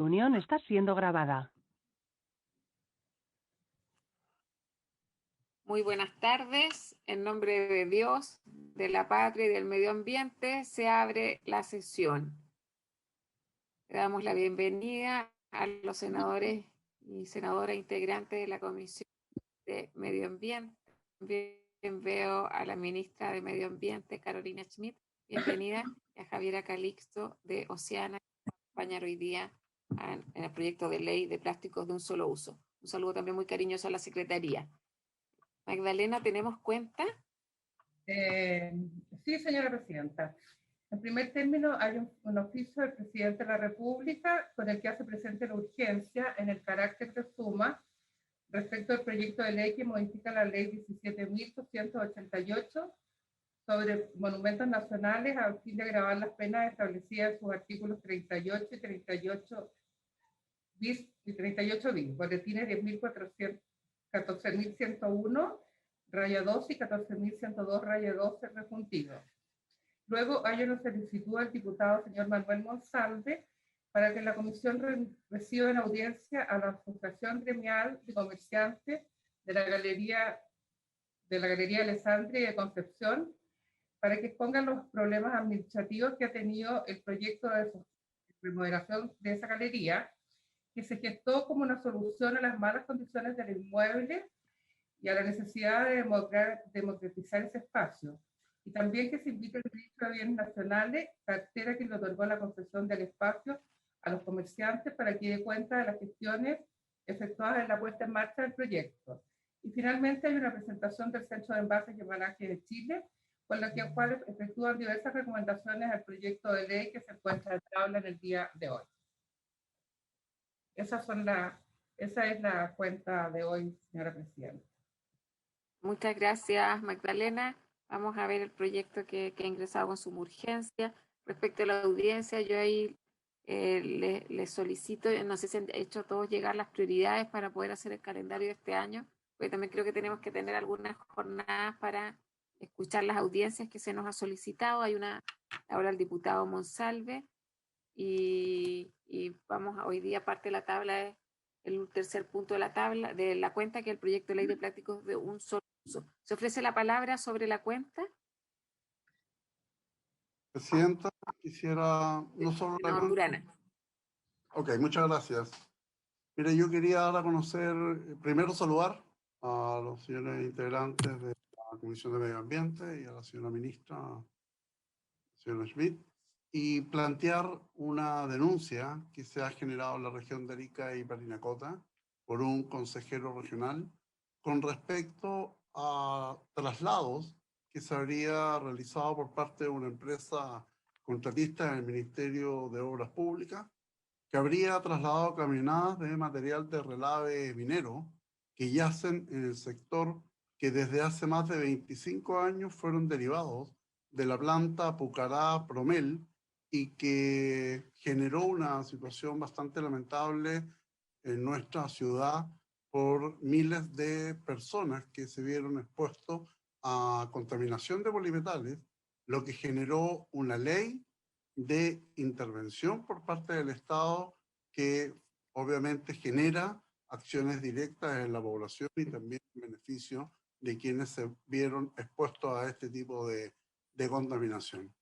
reunión está siendo grabada. Muy buenas tardes. En nombre de Dios, de la patria y del medio ambiente, se abre la sesión. Le damos la bienvenida a los senadores y senadoras integrantes de la Comisión de Medio Ambiente. También veo a la ministra de Medio Ambiente, Carolina Schmidt. Bienvenida. Y a Javiera Calixto de Oceana, que nos acompaña hoy día en el proyecto de ley de plásticos de un solo uso. Un saludo también muy cariñoso a la Secretaría. Magdalena, ¿tenemos cuenta? Sí, señora presidenta. En primer término, hay un oficio del presidente de la República con el que hace presente la urgencia en el carácter de suma respecto al proyecto de ley que modifica la ley 17.288 sobre monumentos nacionales a fin de agravar las penas establecidas en sus artículos 38 y 38 bis y 38 bis, boletines 14.101 raya 2 y 14.102 raya 12 refundidos. Luego hay una solicitud del diputado señor Manuel Monsalve para que la comisión reciba en audiencia a la Asociación Gremial de Comerciantes de la Galería Alessandria y de Concepción para que expongan los problemas administrativos que ha tenido el proyecto de remodelación de esa galería, que se gestó como una solución a las malas condiciones del inmueble y a la necesidad de democratizar ese espacio. Y también que se invite el ministro de Bienes Nacionales, cartera que le otorgó la concesión del espacio a los comerciantes para que dé cuenta de las gestiones efectuadas en la puesta en marcha del proyecto. Y finalmente hay una presentación del Centro de Envases y Embalaje de Chile, con la cual efectúan diversas recomendaciones al proyecto de ley que se encuentra en tabla en el día de hoy. Esa es la cuenta de hoy, señora presidenta. Muchas gracias, Magdalena. Vamos a ver el proyecto que ha ingresado con suma urgencia. Respecto a la audiencia, yo ahí les solicito, no sé si han hecho todos llegar las prioridades para poder hacer el calendario de este año, porque también creo que tenemos que tener algunas jornadas para escuchar las audiencias que se nos ha solicitado. Hay una, ahora el diputado Monsalve, y vamos a, hoy día parte de la tabla, el tercer punto de la tabla, de la cuenta, que es el proyecto de ley de plásticos de un solo uso. ¿Se ofrece la palabra sobre la cuenta? Presidenta, quisiera no solo la cuenta. Durana. Ok, muchas gracias. Mire, yo quería dar a conocer, primero saludar a los señores integrantes de la Comisión de Medio Ambiente y a la señora ministra, señora Schmidt, y plantear una denuncia que se ha generado en la región de Arica y Parinacota por un consejero regional con respecto a traslados que se habría realizado por parte de una empresa contratista del Ministerio de Obras Públicas, que habría trasladado camionadas de material de relave minero que yacen en el sector, que desde hace más de 25 años fueron derivados de la planta Pucará Promel y que generó una situación bastante lamentable en nuestra ciudad por miles de personas que se vieron expuestos a contaminación de polimetales, lo que generó una ley de intervención por parte del Estado que obviamente genera acciones directas en la población y también en beneficio de quienes se vieron expuestos a este tipo de contaminación.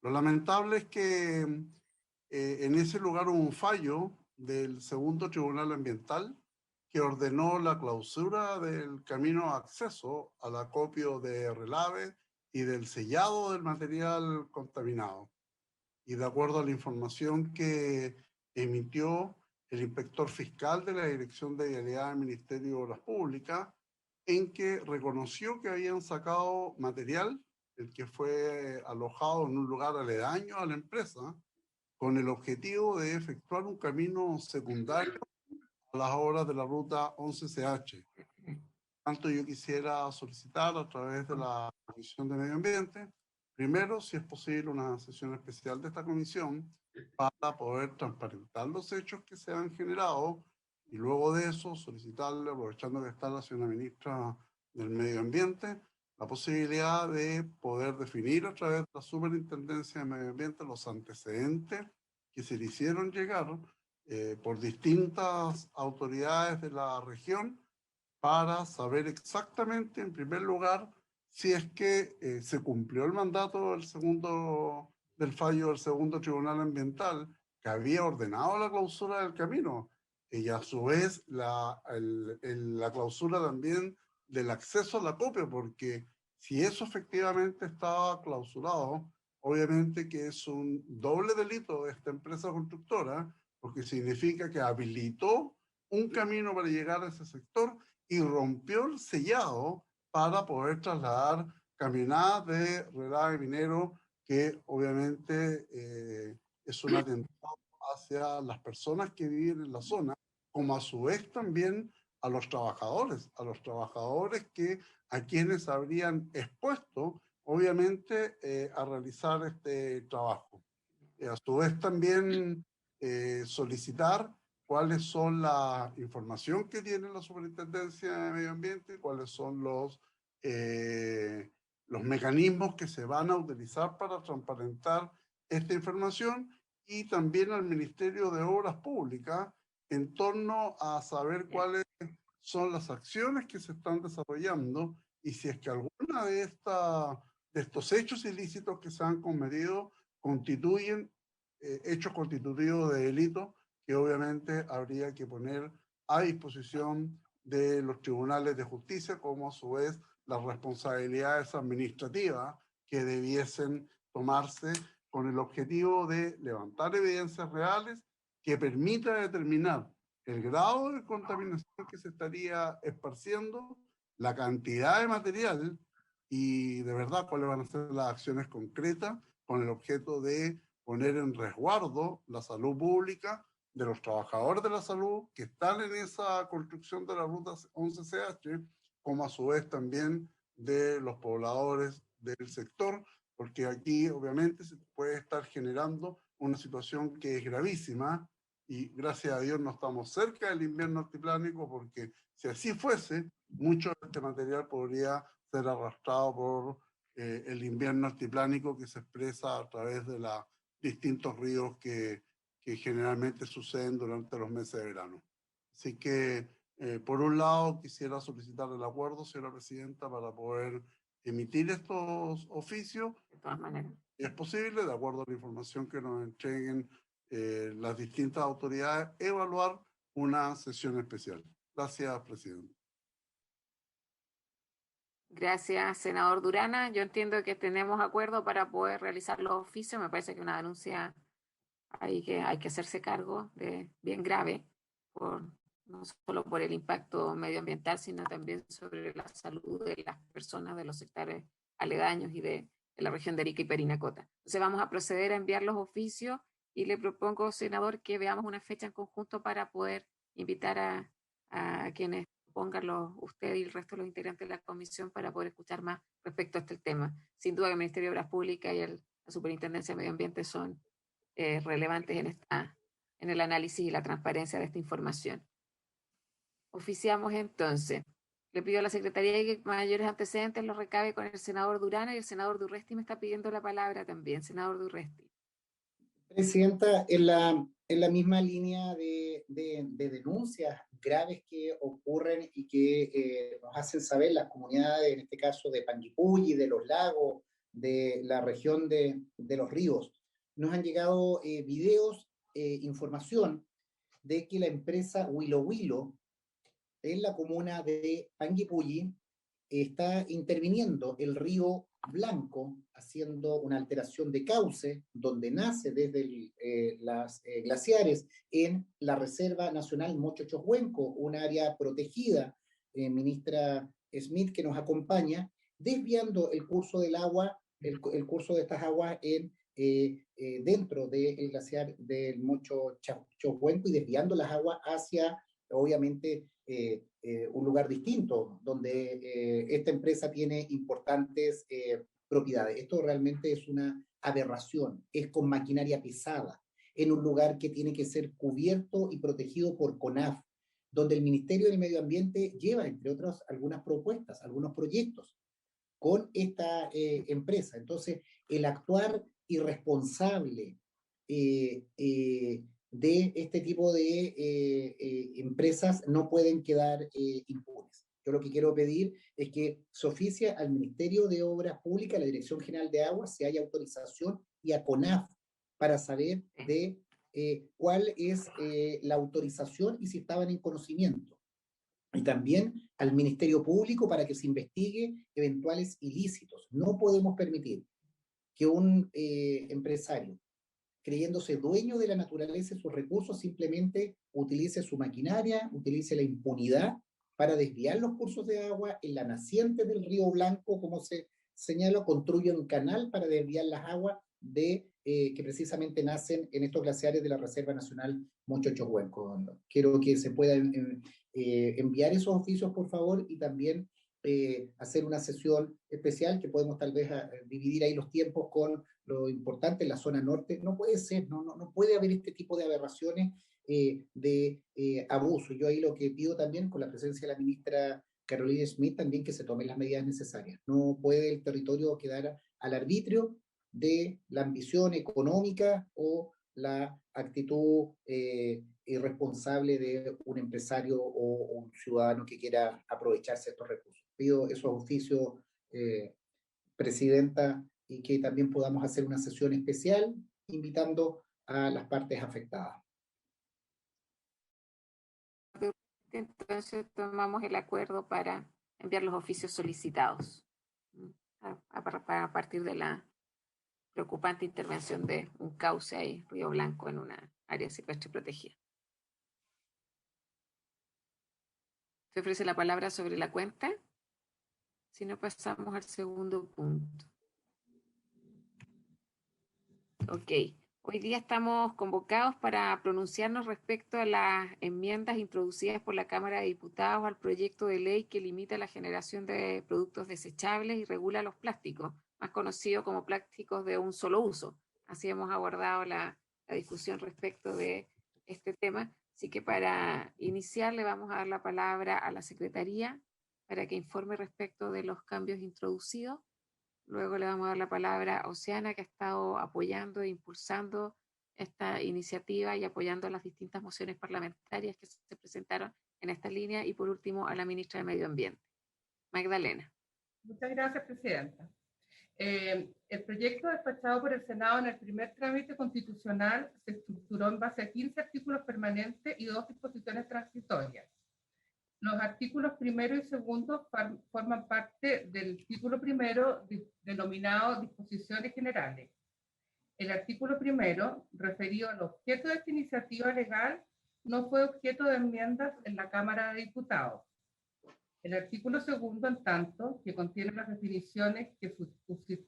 Lo lamentable es que en ese lugar hubo un fallo del segundo tribunal ambiental que ordenó la clausura del camino de acceso al acopio de relave y del sellado del material contaminado. Y de acuerdo a la información que emitió el inspector fiscal de la Dirección de Vialidad del Ministerio de Obras Públicas, en que reconoció que habían sacado material, el que fue alojado en un lugar aledaño a la empresa, con el objetivo de efectuar un camino secundario a las obras de la ruta 11CH. Por tanto, yo quisiera solicitar a través de la Comisión de Medio Ambiente, primero, si es posible, una sesión especial de esta comisión para poder transparentar los hechos que se han generado y luego de eso solicitarle, aprovechando que está la señora ministra del Medio Ambiente, la posibilidad de poder definir a través de la Superintendencia de Medio Ambiente los antecedentes que se le hicieron llegar por distintas autoridades de la región para saber exactamente, en primer lugar, si es que se cumplió el mandato del fallo del segundo tribunal ambiental que había ordenado la clausura del camino y a su vez la clausura también del acceso a la copia, porque si eso efectivamente estaba clausurado, obviamente que es un doble delito de esta empresa constructora, porque significa que habilitó un camino para llegar a ese sector y rompió el sellado para poder trasladar camionadas de relave minero, que obviamente es un atentado hacia las personas que viven en la zona, como a su vez también a los trabajadores que a quienes habrían expuesto, obviamente, a realizar este trabajo. A su vez también solicitar cuáles son la información que tiene la Superintendencia de Medio Ambiente, cuáles son los mecanismos que se van a utilizar para transparentar esta información, y también al Ministerio de Obras Públicas en torno a saber cuáles son las acciones que se están desarrollando y si es que alguna de estos hechos ilícitos que se han cometido constituyen hechos constitutivos de delito que obviamente habría que poner a disposición de los tribunales de justicia, como a su vez las responsabilidades administrativas que debiesen tomarse con el objetivo de levantar evidencias reales que permita determinar el grado de contaminación que se estaría esparciendo, la cantidad de material y de verdad cuáles van a ser las acciones concretas con el objeto de poner en resguardo la salud pública de los trabajadores de la salud que están en esa construcción de la ruta 11CH, como a su vez también de los pobladores del sector, porque aquí obviamente se puede estar generando una situación que es gravísima y gracias a Dios no estamos cerca del invierno altiplánico, porque si así fuese, mucho de este material podría ser arrastrado por el invierno altiplánico que se expresa a través de los distintos ríos que generalmente suceden durante los meses de verano. Así que, por un lado, quisiera solicitar el acuerdo, señora presidenta, para poder emitir estos oficios. De todas maneras. Si es posible, de acuerdo a la información que nos entreguen las distintas autoridades, evaluar una sesión especial. Gracias, presidente. Gracias, senador Durana. Yo entiendo que tenemos acuerdo para poder realizar los oficios. Me parece que una denuncia hay que hacerse cargo de bien grave, no solo por el impacto medioambiental, sino también sobre la salud de las personas de los sectores aledaños y de la región de Arica y Parinacota. Entonces vamos a proceder a enviar los oficios y le propongo, senador, que veamos una fecha en conjunto para poder invitar a quienes pongan usted y el resto de los integrantes de la comisión para poder escuchar más respecto a este tema. Sin duda el Ministerio de Obras Públicas y la Superintendencia de Medio Ambiente son relevantes en el análisis y la transparencia de esta información. Oficiamos entonces. Le pido a la Secretaría que mayores antecedentes los recabe con el senador Durana, y el senador Durresti me está pidiendo la palabra también. Senador Durresti. Presidenta, en la misma línea de denuncias graves que ocurren y que nos hacen saber las comunidades, en este caso de Panguipulli, de los lagos, de la región de los ríos, nos han llegado videos, información de que la empresa Huilo Huilo en la comuna de Panguipulli está interviniendo el río Blanco, haciendo una alteración de cauce, donde nace desde las glaciares en la Reserva Nacional Mochochocuenco, un área protegida, ministra Smith, que nos acompaña, desviando el curso del agua, el curso de estas aguas dentro del glaciar del Mochochocuenco y desviando las aguas hacia, obviamente, un lugar distinto, donde esta empresa tiene importantes propiedades. Esto realmente es una aberración, es con maquinaria pesada, en un lugar que tiene que ser cubierto y protegido por CONAF, donde el Ministerio del Medio Ambiente lleva, entre otras, algunas propuestas, algunos proyectos con esta empresa. Entonces, el actuar irresponsable, de este tipo de empresas no pueden quedar impunes. Yo lo que quiero pedir es que se oficie al Ministerio de Obras Públicas, a la Dirección General de Aguas, si hay autorización, y a CONAF para saber de cuál es la autorización y si estaban en conocimiento. Y también al Ministerio Público para que se investigue eventuales ilícitos. No podemos permitir que un empresario, creyéndose dueño de la naturaleza y sus recursos, simplemente utilice su maquinaria, utilice la impunidad para desviar los cursos de agua en la naciente del Río Blanco, como se señala, construye un canal para desviar las aguas que precisamente nacen en estos glaciares de la Reserva Nacional Mochocho-Huenco. Quiero que se puedan enviar esos oficios, por favor, y también hacer una sesión especial que podemos tal vez dividir ahí los tiempos con lo importante en la zona norte. No puede ser, no puede haber este tipo de aberraciones de abuso. Yo ahí lo que pido también, con la presencia de la ministra Carolina Smith, también que se tomen las medidas necesarias. No puede el territorio quedar al arbitrio de la ambición económica o la actitud irresponsable de un empresario o un ciudadano que quiera aprovecharse de estos recursos. Pido esos oficios, Presidenta, y que también podamos hacer una sesión especial invitando a las partes afectadas. Entonces tomamos el acuerdo para enviar los oficios solicitados a partir de la preocupante intervención de un cauce ahí, Río Blanco, en una área silvestre protegida. Se ofrece la palabra sobre la cuenta. Si no, pasamos al segundo punto. Ok. Hoy día estamos convocados para pronunciarnos respecto a las enmiendas introducidas por la Cámara de Diputados al proyecto de ley que limita la generación de productos desechables y regula los plásticos, más conocidos como plásticos de un solo uso. Así hemos abordado la discusión respecto de este tema. Así que para iniciar le vamos a dar la palabra a la Secretaría para que informe respecto de los cambios introducidos. Luego le vamos a dar la palabra a Oceana, que ha estado apoyando e impulsando esta iniciativa y apoyando las distintas mociones parlamentarias que se presentaron en esta línea. Y por último, a la ministra de Medio Ambiente. Magdalena. Muchas gracias, Presidenta. El proyecto despachado por el Senado en el primer trámite constitucional se estructuró en base a 15 artículos permanentes y 2 disposiciones transitorias. Los artículos primero y segundo forman parte del título primero denominado Disposiciones Generales. El artículo primero, referido al objeto de esta iniciativa legal, no fue objeto de enmiendas en la Cámara de Diputados. El artículo segundo, en tanto, que contiene las definiciones que se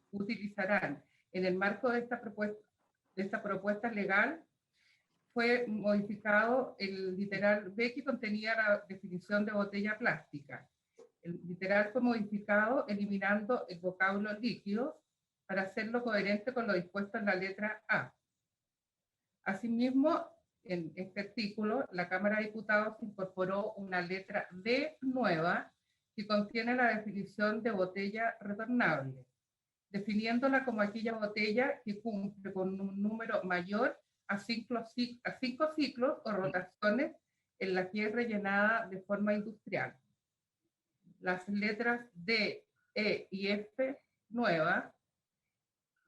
utilizarán en el marco de esta propuesta legal, fue modificado el literal B, que contenía la definición de botella plástica. El literal fue modificado eliminando el vocablo líquidos para hacerlo coherente con lo dispuesto en la letra A. Asimismo, en este artículo, la Cámara de Diputados incorporó una letra D nueva que contiene la definición de botella retornable, definiéndola como aquella botella que cumple con un número mayor a 5 ciclos o rotaciones en la que es rellenada de forma industrial. Las letras D, E y F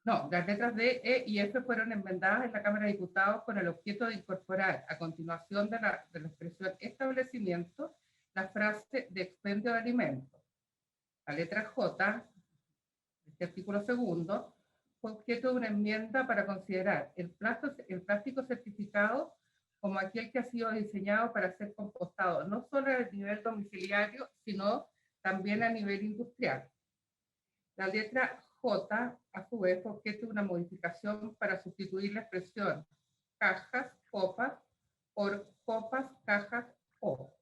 las letras D, E y F fueron enmendadas en la Cámara de Diputados con el objeto de incorporar a continuación de la expresión establecimiento la frase de expendio de alimentos. La letra J, este artículo segundo, fue objeto de una enmienda para considerar el plástico certificado como aquel que ha sido diseñado para ser compostado no solo a nivel domiciliario, sino también a nivel industrial. La letra J, a su vez, fue objeto de una modificación para sustituir la expresión cajas, copas, por copas, cajas o.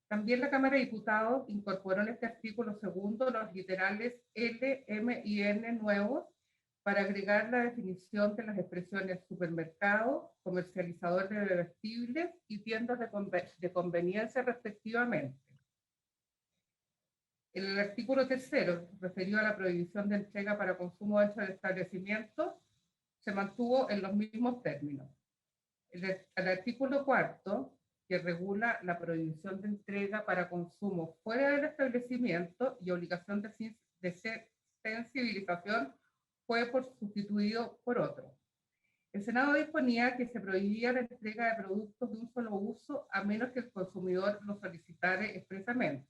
También la Cámara de Diputados incorporó en este artículo segundo los literales L, M y N nuevos para agregar la definición de las expresiones supermercado, comercializador de bebestibles y tiendas de conveniencia respectivamente. El artículo tercero, referido a la prohibición de entrega para consumo dentro del establecimiento, se mantuvo en los mismos términos. El artículo 4, que regula la prohibición de entrega para consumo fuera del establecimiento y obligación de sensibilización, fue sustituido por otro. El Senado disponía que se prohibía la entrega de productos de un solo uso a menos que el consumidor lo solicitara expresamente.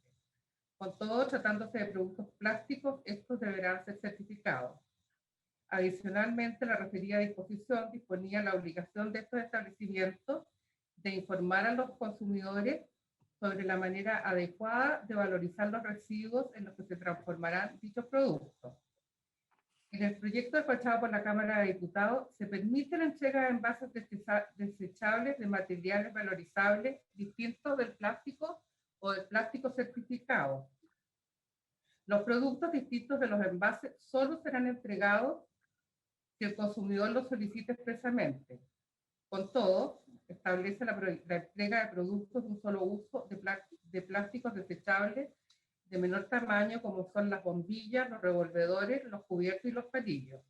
Con todo, tratándose de productos plásticos, estos deberán ser certificados. Adicionalmente, la referida disposición disponía la obligación de estos establecimientos de informar a los consumidores sobre la manera adecuada de valorizar los residuos en los que se transformarán dichos productos. En el proyecto despachado por la Cámara de Diputados se permite la entrega de envases desechables de materiales valorizables distintos del plástico o del plástico certificado. Los productos distintos de los envases solo serán entregados si el consumidor lo solicita expresamente. Con todo, establece la entrega de productos de un solo uso de plásticos desechables de menor tamaño, como son las bombillas, los revolvedores, los cubiertos y los palillos.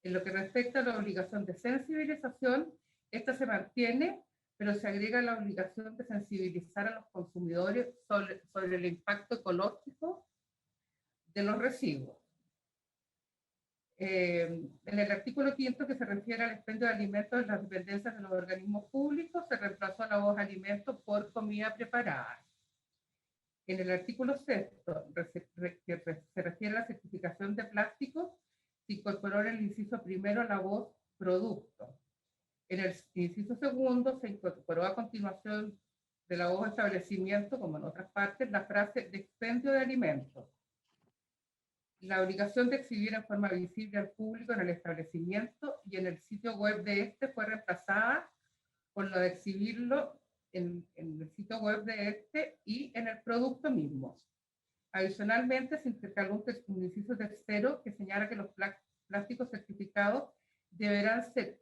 En lo que respecta a la obligación de sensibilización, esta se mantiene, pero se agrega la obligación de sensibilizar a los consumidores sobre el impacto ecológico de los residuos. En el artículo 5, que se refiere al expendio de alimentos en las dependencias de los organismos públicos, se reemplazó la voz alimentos por comida preparada. En el artículo 6, que se refiere a la certificación de plásticos, se incorporó en el inciso primero la voz producto. En el inciso segundo se incorporó a continuación de la voz establecimiento, como en otras partes, la frase de expendio de alimentos. La obligación de exhibir en forma visible al público en el establecimiento y en el sitio web de este fue reemplazada por lo de exhibirlo en el sitio web de este y en el producto mismo. Adicionalmente, se intercaló un inciso tercero que señala que los plásticos certificados deberán ser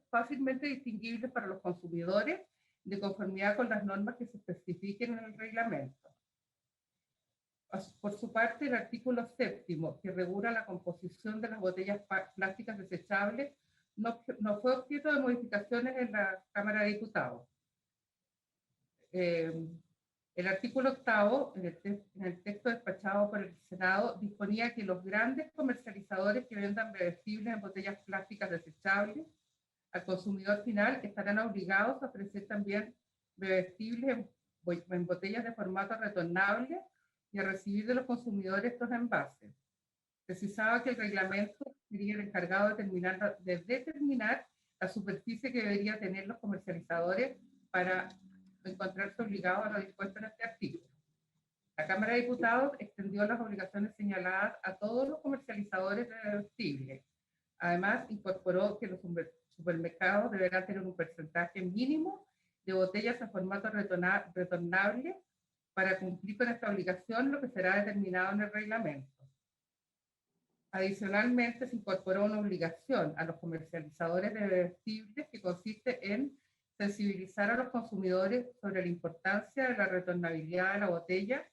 fácilmente distinguibles para los consumidores de conformidad con las normas que se especifiquen en el reglamento. Por su parte, el artículo 7, que regula la composición de las botellas plásticas desechables, no fue objeto de modificaciones en la Cámara de Diputados. El artículo 8, en el texto despachado por el Senado, disponía que los grandes comercializadores que vendan bebestibles en botellas plásticas desechables al consumidor final estarán obligados a ofrecer también bebestibles en botellas de formato retornable y a recibir de los consumidores estos envases. Precisaba que el reglamento sería el encargado de determinar la superficie que deberían tener los comercializadores para encontrarse obligados a lo dispuesto en este artículo. La Cámara de Diputados extendió las obligaciones señaladas a todos los comercializadores de bebestibles. Además, incorporó que los supermercados deberán tener un porcentaje mínimo de botellas en formato retornable para cumplir con esta obligación, lo que será determinado en el reglamento. Adicionalmente, se incorporó una obligación a los comercializadores de bebestibles que consiste en sensibilizar a los consumidores sobre la importancia de la retornabilidad de la botella,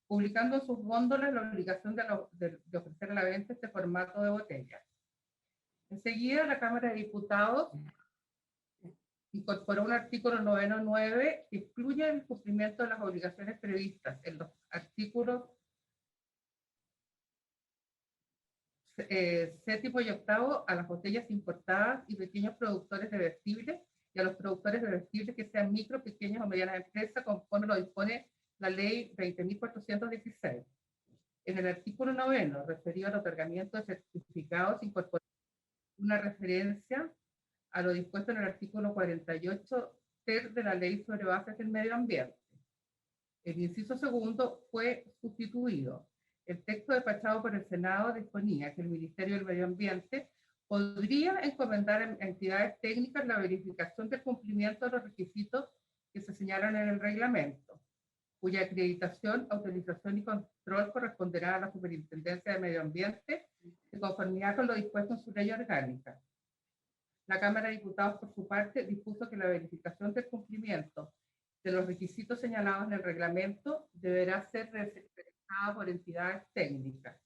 publicando en sus góndolas la obligación de ofrecer a la venta este formato de botella. Enseguida, la Cámara de Diputados incorporó un artículo 9.9 que excluye el cumplimiento de las obligaciones previstas en los artículos 7 y 8 a las botellas importadas y pequeños productores de bebestibles y a los productores de bebestibles que sean micro, pequeñas o medianas empresas, conforme lo dispone la ley 20.416. En el artículo 9, referido al otorgamiento de certificados, se incorporó una referencia a lo dispuesto en el artículo 48 ter de la Ley sobre Bases del Medio Ambiente. El inciso segundo fue sustituido. El texto despachado por el Senado disponía que el Ministerio del Medio Ambiente podría encomendar a entidades técnicas la verificación del cumplimiento de los requisitos que se señalan en el reglamento, cuya acreditación, autorización y control corresponderá a la Superintendencia de Medio Ambiente de conformidad con lo dispuesto en su ley orgánica. La Cámara de Diputados, por su parte, dispuso que la verificación del cumplimiento de los requisitos señalados en el reglamento deberá ser realizada por entidades técnicas.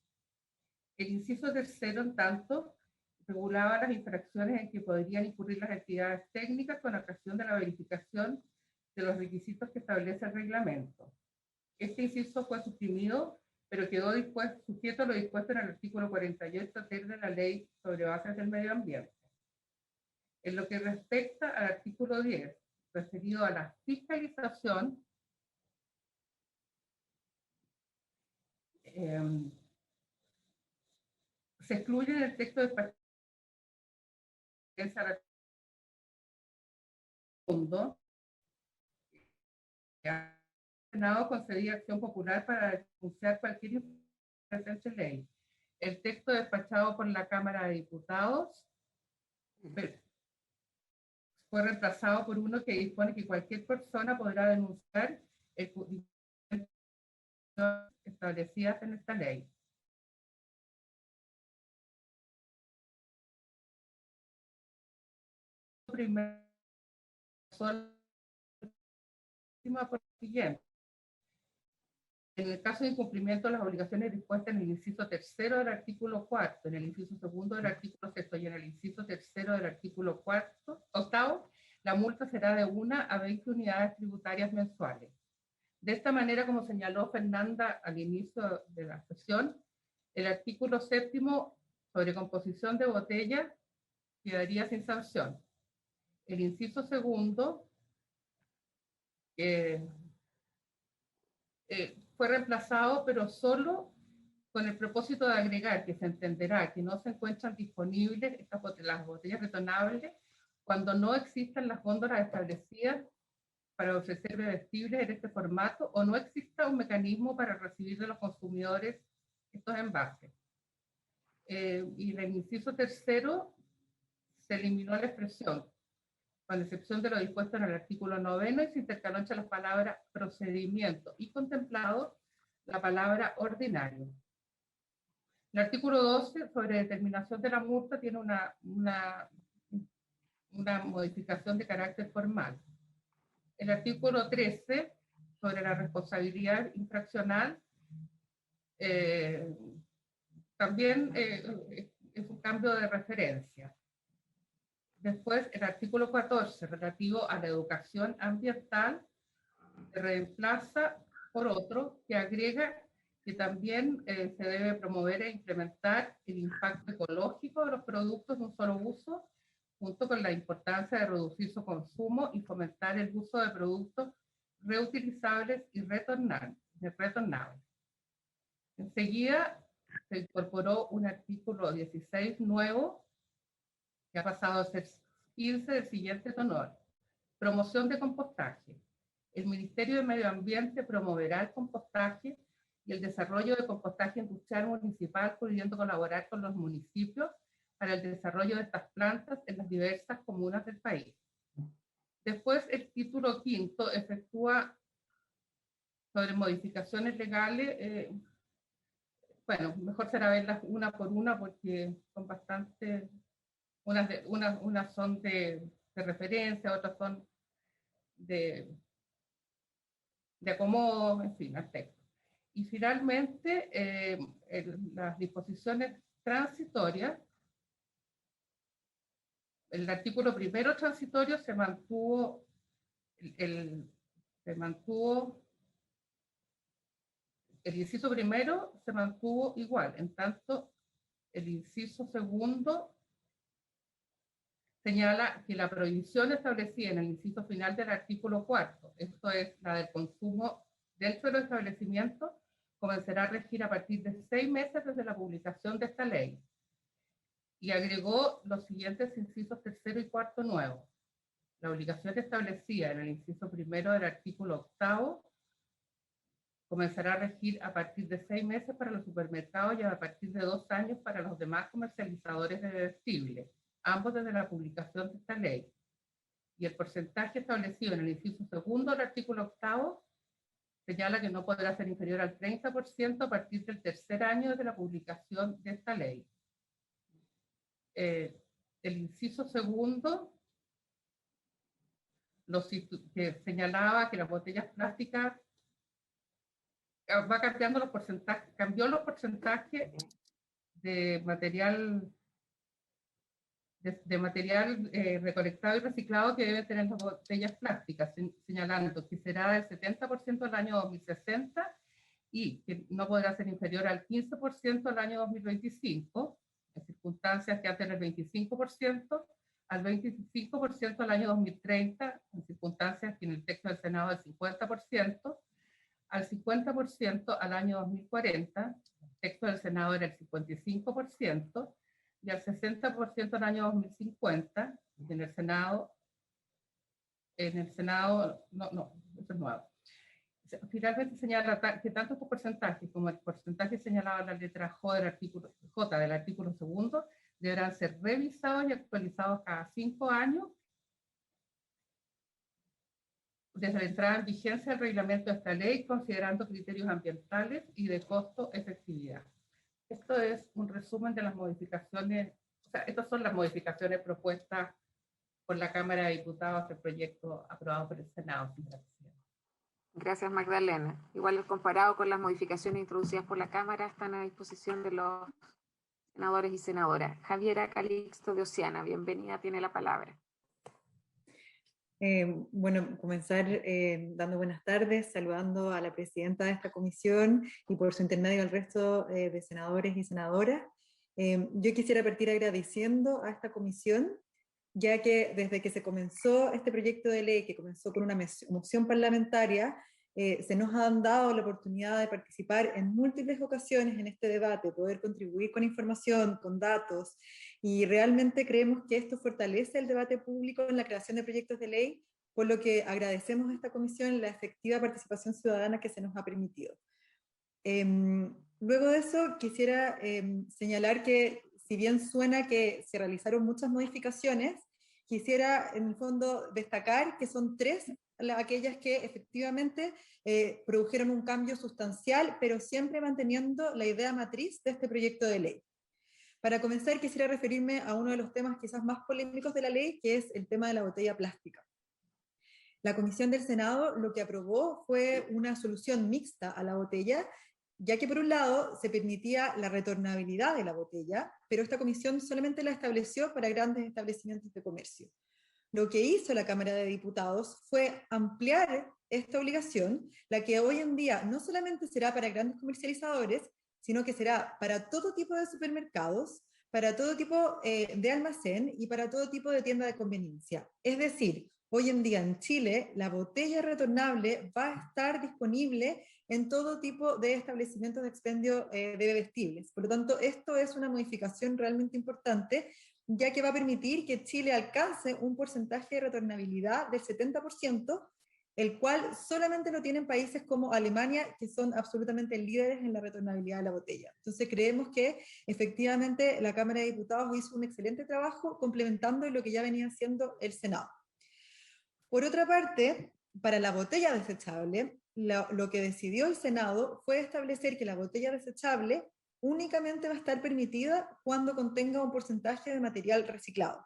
El inciso tercero, en tanto, regulaba las infracciones en que podrían incurrir las entidades técnicas con ocasión de la verificación de los requisitos que establece el reglamento. Este inciso fue suprimido, pero quedó sujeto a lo dispuesto en el artículo 48 ter de la Ley sobre Bases del Medio Ambiente. En lo que respecta al artículo 10, referido a la fiscalización, se excluye del texto de el segundo, el Senado concedía acción popular para denunciar cualquier presente ley. El texto despachado por la Cámara de Diputados fue reemplazado por uno que dispone que cualquier persona podrá denunciar establecidas en esta ley. Primero, por lo siguiente. En el caso de incumplimiento de las obligaciones dispuestas en el inciso tercero del artículo 4, en el inciso segundo del artículo 6 y en el inciso tercero del artículo 8, la multa será de 1 a 20 unidades tributarias mensuales. De esta manera, como señaló Fernanda al inicio de la sesión, el artículo 7 sobre composición de botellas quedaría sin sanción. El inciso segundo fue reemplazado, pero solo con el propósito de agregar que se entenderá que no se encuentran disponibles las botellas retornables cuando no existan las góndolas establecidas para ofrecer bebestibles en este formato o no exista un mecanismo para recibir de los consumidores estos envases. Y en el inciso tercero se eliminó la expresión, con excepción de lo dispuesto en el artículo 9, y se intercaló entre las palabras procedimiento y contemplado la palabra ordinario. El artículo 12 sobre determinación de la multa tiene una modificación de carácter formal. El artículo 13 sobre la responsabilidad infraccional también es un cambio de referencia. Después, el artículo 14, relativo a la educación ambiental, se reemplaza por otro que agrega que también se debe promover e implementar el impacto ecológico de los productos de un solo uso, junto con la importancia de reducir su consumo y fomentar el uso de productos reutilizables y retornables. Enseguida se incorporó un artículo 16 nuevo, que ha pasado a ser 15 del siguiente tenor: promoción de compostaje. El Ministerio de Medio Ambiente promoverá el compostaje y el desarrollo de compostaje industrial municipal, pudiendo colaborar con los municipios para el desarrollo de estas plantas en las diversas comunas del país. Después, el título quinto efectúa sobre modificaciones legales. Bueno, mejor será verlas una por una porque son bastante. Unas son de referencia, otras son de acomodo, en fin, al texto. Y finalmente, las disposiciones transitorias, el artículo primero transitorio se mantuvo, el inciso primero se mantuvo igual, en tanto el inciso segundo señala que la prohibición establecida en el inciso final del artículo 4, esto es la del consumo dentro de los establecimientos, comenzará a regir a partir de 6 meses desde la publicación de esta ley. Y agregó los siguientes incisos tercero y cuarto nuevos. La obligación establecida en el inciso primero del artículo 8 comenzará a regir a partir de 6 meses para los supermercados y a partir de 2 años para los demás comercializadores de bebestibles, ambos desde la publicación de esta ley. Y el porcentaje establecido en el inciso segundo del artículo 8 señala que no podrá ser inferior al 30% a partir del tercer año desde la publicación de esta ley. El inciso segundo que señalaba que las botellas plásticas va cambiando los porcentajes, cambió los porcentajes de material de material recolectado y reciclado que deben tener las botellas plásticas, señalando que será del 70% al año 2060 y que no podrá ser inferior al 15% al año 2025, en circunstancias que antes del 25%, al 25% al año 2030, en circunstancias que en el texto del Senado del 50%, al 50% al año 2040, el texto del Senado era el 55%, y al 60% al año 2050, y en el Senado, no, eso es nuevo. Finalmente señala que tanto estos porcentajes como el porcentaje señalado en la letra J del artículo segundo deberán ser revisados y actualizados cada 5 años desde la entrada en vigencia del reglamento de esta ley, considerando criterios ambientales y de costo-efectividad. Esto es un resumen de las modificaciones, o sea, estas son las modificaciones propuestas por la Cámara de Diputados del proyecto aprobado por el Senado. Gracias, Magdalena. Igual comparado con las modificaciones introducidas por la Cámara, están a disposición de los senadores y senadoras. Javiera Calixto de Oceana, bienvenida, tiene la palabra. Bueno, comenzar dando buenas tardes, saludando a la presidenta de esta comisión y por su intermedio al resto de senadores y senadoras. Yo quisiera partir agradeciendo a esta comisión, ya que desde que se comenzó este proyecto de ley, que comenzó con una moción parlamentaria, se nos han dado la oportunidad de participar en múltiples ocasiones en este debate, poder contribuir con información, con datos, y realmente creemos que esto fortalece el debate público en la creación de proyectos de ley, por lo que agradecemos a esta comisión la efectiva participación ciudadana que se nos ha permitido. Luego de eso, quisiera señalar que, si bien suena que se realizaron muchas modificaciones, quisiera en el fondo destacar que son 3 aquellas que efectivamente produjeron un cambio sustancial, pero siempre manteniendo la idea matriz de este proyecto de ley. Para comenzar, quisiera referirme a uno de los temas quizás más polémicos de la ley, que es el tema de la botella plástica. La Comisión del Senado lo que aprobó fue una solución mixta a la botella, ya que por un lado se permitía la retornabilidad de la botella, pero esta comisión solamente la estableció para grandes establecimientos de comercio. Lo que hizo la Cámara de Diputados fue ampliar esta obligación, la que hoy en día no solamente será para grandes comercializadores, sino que será para todo tipo de supermercados, para todo tipo de almacén y para todo tipo de tienda de conveniencia. Es decir, hoy en día en Chile la botella retornable va a estar disponible en todo tipo de establecimientos de expendio de bebestibles. Por lo tanto, esto es una modificación realmente importante, ya que va a permitir que Chile alcance un porcentaje de retornabilidad del 70%, el cual solamente lo tienen países como Alemania, que son absolutamente líderes en la retornabilidad de la botella. Entonces creemos que efectivamente la Cámara de Diputados hizo un excelente trabajo complementando lo que ya venía haciendo el Senado. Por otra parte, para la botella desechable, lo que decidió el Senado fue establecer que la botella desechable únicamente va a estar permitida cuando contenga un porcentaje de material reciclado.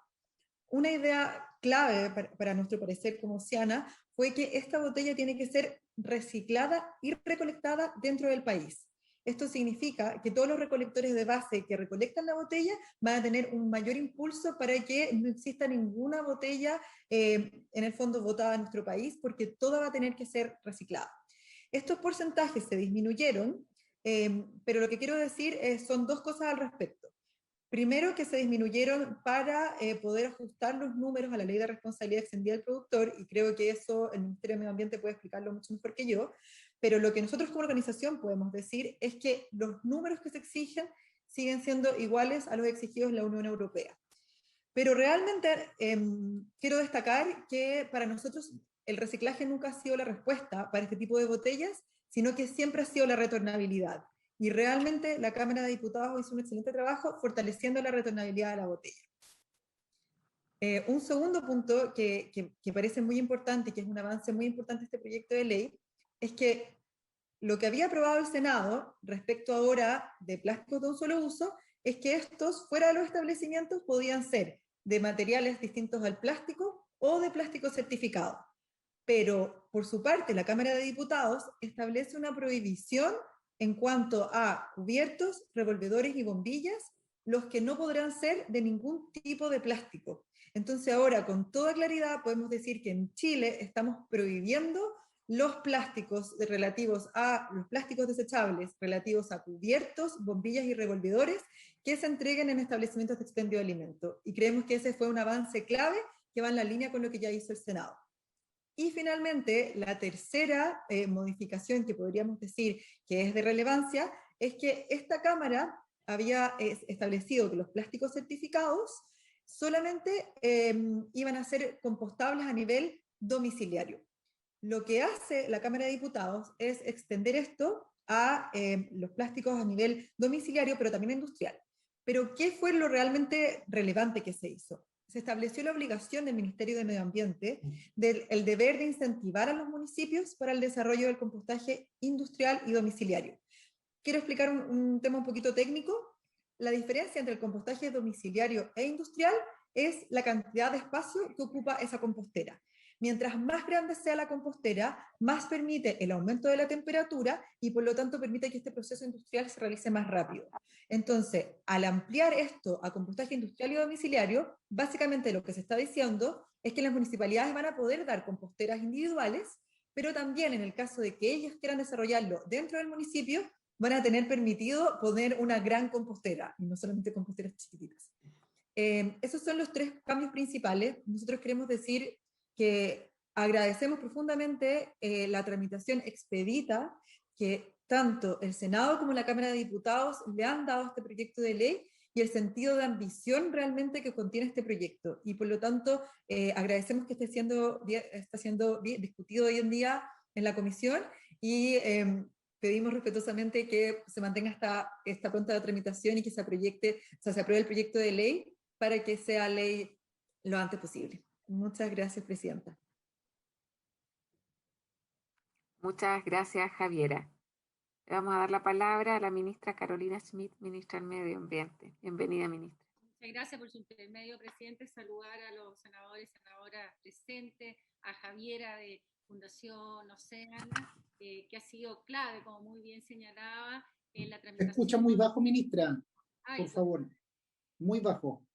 Una idea clave para nuestro parecer como Oceana fue que esta botella tiene que ser reciclada y recolectada dentro del país. Esto significa que todos los recolectores de base que recolectan la botella van a tener un mayor impulso para que no exista ninguna botella en el fondo botada en nuestro país, porque toda va a tener que ser reciclada. Estos porcentajes se disminuyeron, pero lo que quiero decir son 2 cosas al respecto. Primero, que se disminuyeron para poder ajustar los números a la ley de responsabilidad extendida del productor, y creo que eso el Ministerio de Medio Ambiente puede explicarlo mucho mejor que yo, pero lo que nosotros como organización podemos decir es que los números que se exigen siguen siendo iguales a los exigidos en la Unión Europea. Pero realmente quiero destacar que para nosotros el reciclaje nunca ha sido la respuesta para este tipo de botellas, sino que siempre ha sido la retornabilidad. Y realmente la Cámara de Diputados hizo un excelente trabajo fortaleciendo la retornabilidad de la botella. Un segundo punto que parece muy importante y que es un avance muy importante de este proyecto de ley es que lo que había aprobado el Senado respecto ahora de plásticos de un solo uso es que estos fuera de los establecimientos podían ser de materiales distintos al plástico o de plástico certificado. Pero por su parte la Cámara de Diputados establece una prohibición en cuanto a cubiertos, revolvedores y bombillas los que no podrán ser de ningún tipo de plástico. Entonces ahora con toda claridad podemos decir que en Chile estamos prohibiendo los plásticos relativos a los plásticos desechables, relativos a cubiertos, bombillas y revolvedores que se entreguen en establecimientos de expendio de alimentos. Y creemos que ese fue un avance clave que va en la línea con lo que ya hizo el Senado. Y finalmente, la tercera modificación que podríamos decir que es de relevancia es que esta Cámara había establecido que los plásticos certificados solamente iban a ser compostables a nivel domiciliario. Lo que hace la Cámara de Diputados es extender esto a los plásticos a nivel domiciliario, pero también industrial. Pero ¿qué fue lo realmente relevante que se hizo? Se estableció la obligación del Ministerio de Medio Ambiente del deber de incentivar a los municipios para el desarrollo del compostaje industrial y domiciliario. Quiero explicar un tema un poquito técnico. La diferencia entre el compostaje domiciliario e industrial es la cantidad de espacio que ocupa esa compostera. Mientras más grande sea la compostera, más permite el aumento de la temperatura y por lo tanto permite que este proceso industrial se realice más rápido. Entonces, al ampliar esto a compostaje industrial y domiciliario, básicamente lo que se está diciendo es que las municipalidades van a poder dar composteras individuales, pero también en el caso de que ellos quieran desarrollarlo dentro del municipio, van a tener permitido poner una gran compostera, y no solamente composteras chiquititas. Esos son los tres cambios principales. Nosotros queremos decir que agradecemos profundamente la tramitación expedita que tanto el Senado como la Cámara de Diputados le han dado a este proyecto de ley y el sentido de ambición realmente que contiene este proyecto. Y por lo tanto, agradecemos que está siendo discutido hoy en día en la comisión y pedimos respetuosamente que se mantenga esta pronta tramitación y que se apruebe el proyecto de ley para que sea ley lo antes posible. Muchas gracias, Presidenta. Muchas gracias, Javiera. Le vamos a dar la palabra a la ministra Carolina Schmidt, ministra del Medio Ambiente. Bienvenida, ministra. Muchas gracias por su intermedio, presidente. Saludar a los senadores y senadoras presentes, a Javiera de Fundación Océana, que ha sido clave, como muy bien señalaba, en la tramitación. Se escucha muy bajo, ministra. Ay, por favor. Muy bajo.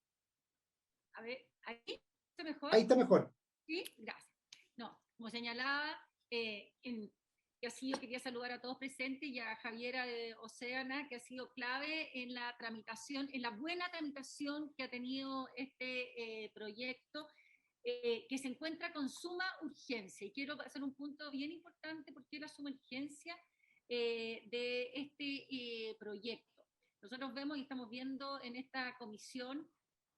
A ver, ¿ahí está mejor? Ahí está mejor. Sí, gracias. No, como señalaba, yo quería saludar a todos presentes y a Javiera de Océana, que ha sido clave en la tramitación, en la buena tramitación que ha tenido este proyecto, que se encuentra con suma urgencia. Y quiero hacer un punto bien importante porque la suma urgencia de este proyecto. Nosotros vemos y estamos viendo en esta comisión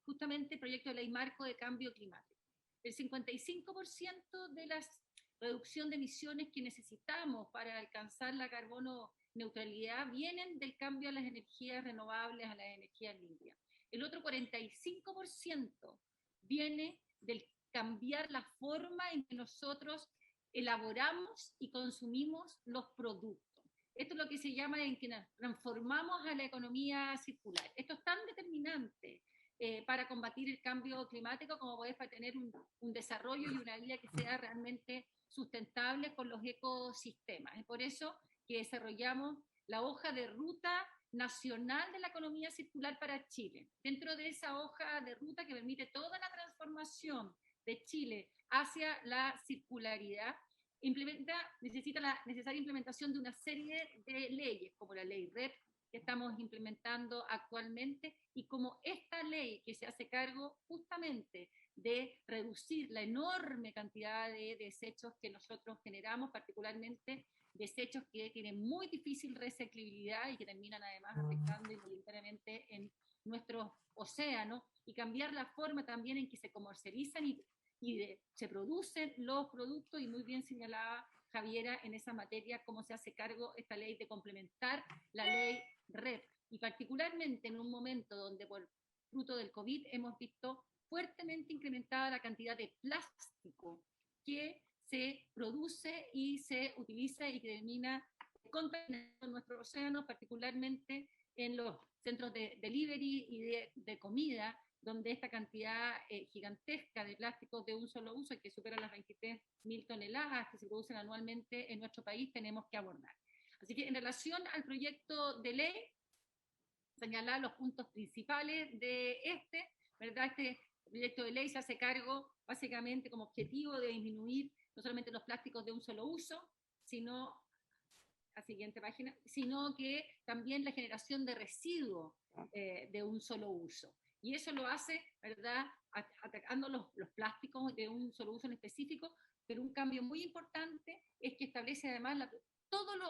justamente el proyecto de ley marco de cambio climático. El 55% de la reducción de emisiones que necesitamos para alcanzar la carbono neutralidad vienen del cambio a las energías renovables, a las energías limpias. El otro 45% viene del cambiar la forma en que nosotros elaboramos y consumimos los productos. Esto es lo que se llama en que transformamos a la economía circular. Esto es tan determinante para combatir el cambio climático como poder para tener un desarrollo y una vida que sea realmente sustentable con los ecosistemas. Es por eso que desarrollamos la hoja de ruta nacional de la economía circular para Chile. Dentro de esa hoja de ruta que permite toda la transformación de Chile hacia la circularidad, necesita la necesaria implementación de una serie de leyes, como la ley REP, que estamos implementando actualmente, y como esta ley que se hace cargo justamente de reducir la enorme cantidad de desechos que nosotros generamos, particularmente desechos que tienen muy difícil reciclabilidad y que terminan además afectando involuntariamente en nuestros océanos, y cambiar la forma también en que se comercializan y se producen los productos, y muy bien señalaba Javiera en esa materia cómo se hace cargo esta ley de complementar la ley REP, y particularmente en un momento donde por fruto del COVID hemos visto fuertemente incrementada la cantidad de plástico que se produce y se utiliza y que termina contaminando nuestro océano, particularmente en los centros de delivery y de comida, donde esta cantidad gigantesca de plásticos de un solo uso, que supera las 23.000 toneladas que se producen anualmente en nuestro país, tenemos que abordar. Así que en relación al proyecto de ley, señalar los puntos principales de ¿verdad? Este proyecto de ley se hace cargo básicamente como objetivo de disminuir no solamente los plásticos de un solo uso, sino, la siguiente página, sino que también la generación de residuos de un solo uso. Y eso lo hace, ¿verdad?, atacando los plásticos de un solo uso en específico, pero un cambio muy importante es que establece además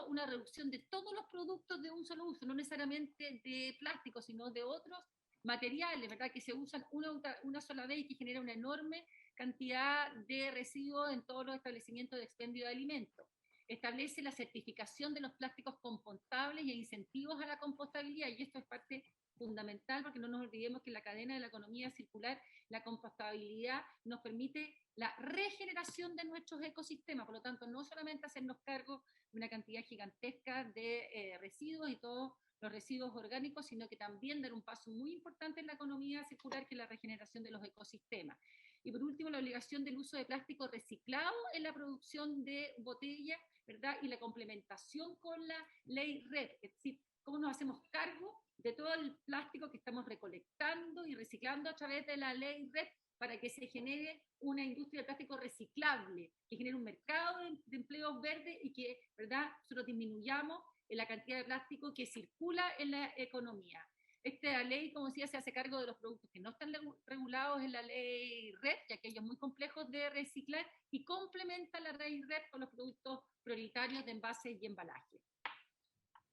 una reducción de todos los productos de un solo uso, no necesariamente de plástico, sino de otros materiales, ¿verdad?, que se usan una sola vez y que genera una enorme cantidad de residuos en todos los establecimientos de expendio de alimentos. Establece la certificación de los plásticos compostables y incentivos a la compostabilidad, y esto es parte fundamental porque no nos olvidemos que en la cadena de la economía circular la compostabilidad nos permite la regeneración de nuestros ecosistemas, por lo tanto no solamente hacernos cargo de una cantidad gigantesca de residuos y todos los residuos orgánicos, sino que también dar un paso muy importante en la economía circular, que es la regeneración de los ecosistemas. Y por último, la obligación del uso de plástico reciclado en la producción de botellas, ¿verdad? Y la complementación con la ley RED, es decir, cómo nos hacemos cargo de todo el plástico que estamos recolectando y reciclando a través de la ley RED para que se genere una industria de plástico reciclable, que genere un mercado de empleos verdes y que, ¿verdad?, nosotros disminuyamos la cantidad de plástico que circula en la economía. Esta ley, como decía, se hace cargo de los productos que no están regulados en la ley RED, ya que ellos son muy complejos de reciclar, y complementa la ley RED con los productos prioritarios de envases y embalaje.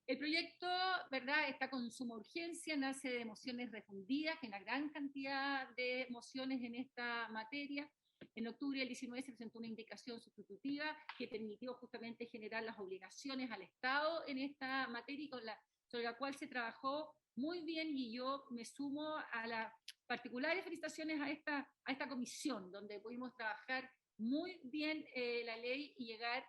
El proyecto, ¿verdad?, está con suma urgencia, nace de mociones refundidas, que hay una gran cantidad de mociones en esta materia. En octubre del 19 se presentó una indicación sustitutiva que permitió justamente generar las obligaciones al Estado en esta materia, sobre la cual se trabajó muy bien, y yo me sumo a las particulares felicitaciones a esta comisión, donde pudimos trabajar muy bien la ley y llegar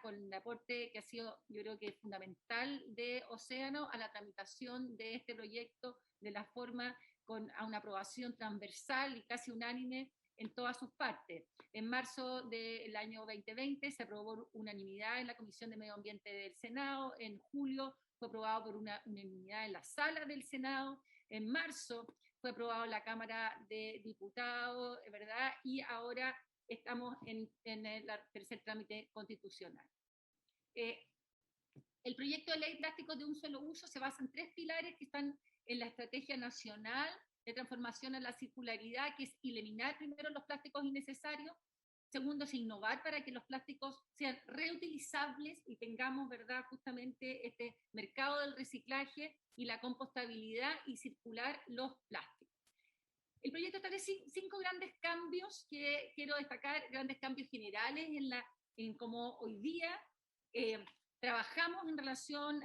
con el aporte que ha sido, yo creo que fundamental, de Océano a la tramitación de este proyecto de la forma a una aprobación transversal y casi unánime en todas sus partes. En marzo del año 2020 se aprobó por unanimidad en la Comisión de Medio Ambiente del Senado, en julio fue aprobado por unanimidad en la Sala del Senado, en marzo fue aprobado en la Cámara de Diputados, ¿verdad? Y ahora estamos en el tercer trámite constitucional. El proyecto de ley plásticos de un solo uso se basa en 3 pilares que están en la Estrategia Nacional de Transformación a la Circularidad, que es eliminar primero los plásticos innecesarios. Segundo, es innovar para que los plásticos sean reutilizables y tengamos, ¿verdad?, justamente este mercado del reciclaje y la compostabilidad y circular los plásticos. El proyecto establece 5 grandes cambios que quiero destacar, grandes cambios generales en cómo hoy día trabajamos en relación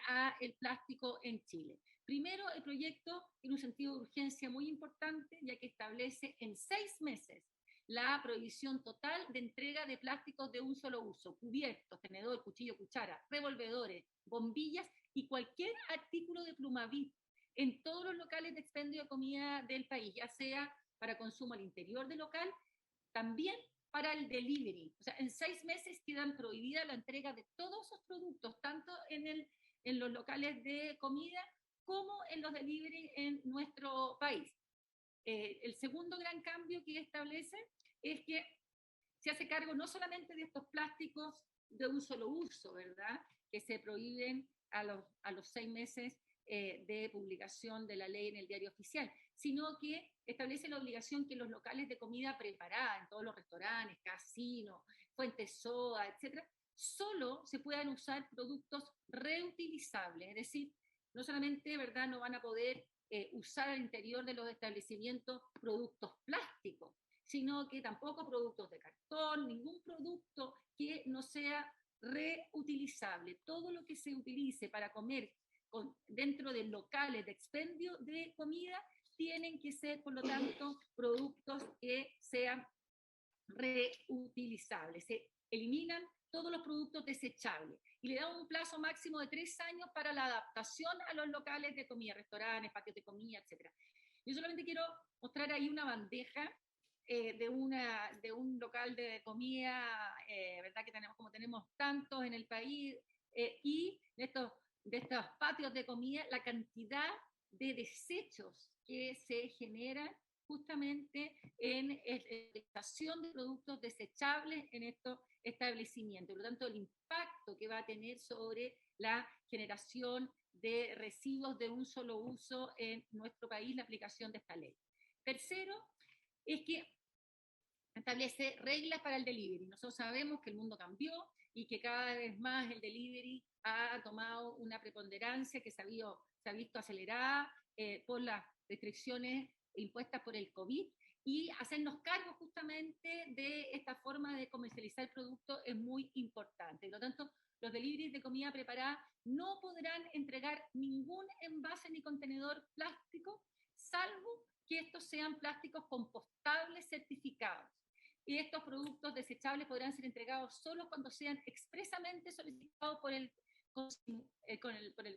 al plástico en Chile. Primero, el proyecto tiene un sentido de urgencia muy importante, ya que establece en 6 meses la prohibición total de entrega de plásticos de un solo uso, cubiertos, tenedor, cuchillo, cuchara, revolvedores, bombillas y cualquier artículo de Plumavit en todos los locales de expendio de comida del país, ya sea para consumo al interior del local, también para el delivery. O sea, en 6 meses quedan prohibida la entrega de todos esos productos, tanto en los locales de comida como en los delivery en nuestro país. El segundo gran cambio que establece es que se hace cargo no solamente de estos plásticos de un solo uso, ¿verdad?, que se prohíben a los 6 meses de publicación de la ley en el Diario Oficial, sino que establece la obligación que los locales de comida preparada, en todos los restaurantes, casinos, fuentes soda, etc., solo se puedan usar productos reutilizables, es decir, no solamente, ¿verdad?, no van a poder usar al interior de los establecimientos productos plásticos, sino que tampoco productos de cartón, ningún producto que no sea reutilizable. Todo lo que se utilice para comer dentro de locales de expendio de comida tienen que ser, por lo tanto, productos que sean reutilizables. Se eliminan todos los productos desechables y le da un plazo máximo de 3 años para la adaptación a los locales de comida, restaurantes, patios de comida, etc. Yo solamente quiero mostrar ahí una bandeja de un local de comida, ¿verdad?, que tenemos, como tenemos tantos en el país, y estos de estos patios de comida, la cantidad de desechos que se generan justamente en la utilización de productos desechables en estos establecimientos. Por lo tanto, el impacto que va a tener sobre la generación de residuos de un solo uso en nuestro país, la aplicación de esta ley. Tercero, es que establece reglas para el delivery. Nosotros sabemos que el mundo cambió y que cada vez más el delivery ha tomado una preponderancia que se ha visto acelerada por las restricciones impuestas por el COVID, y hacernos cargo justamente de esta forma de comercializar el producto es muy importante. Por lo tanto, los deliveries de comida preparada no podrán entregar ningún envase ni contenedor plástico, salvo que estos sean plásticos compostables certificados. Y estos productos desechables podrán ser entregados solo cuando sean expresamente solicitados por el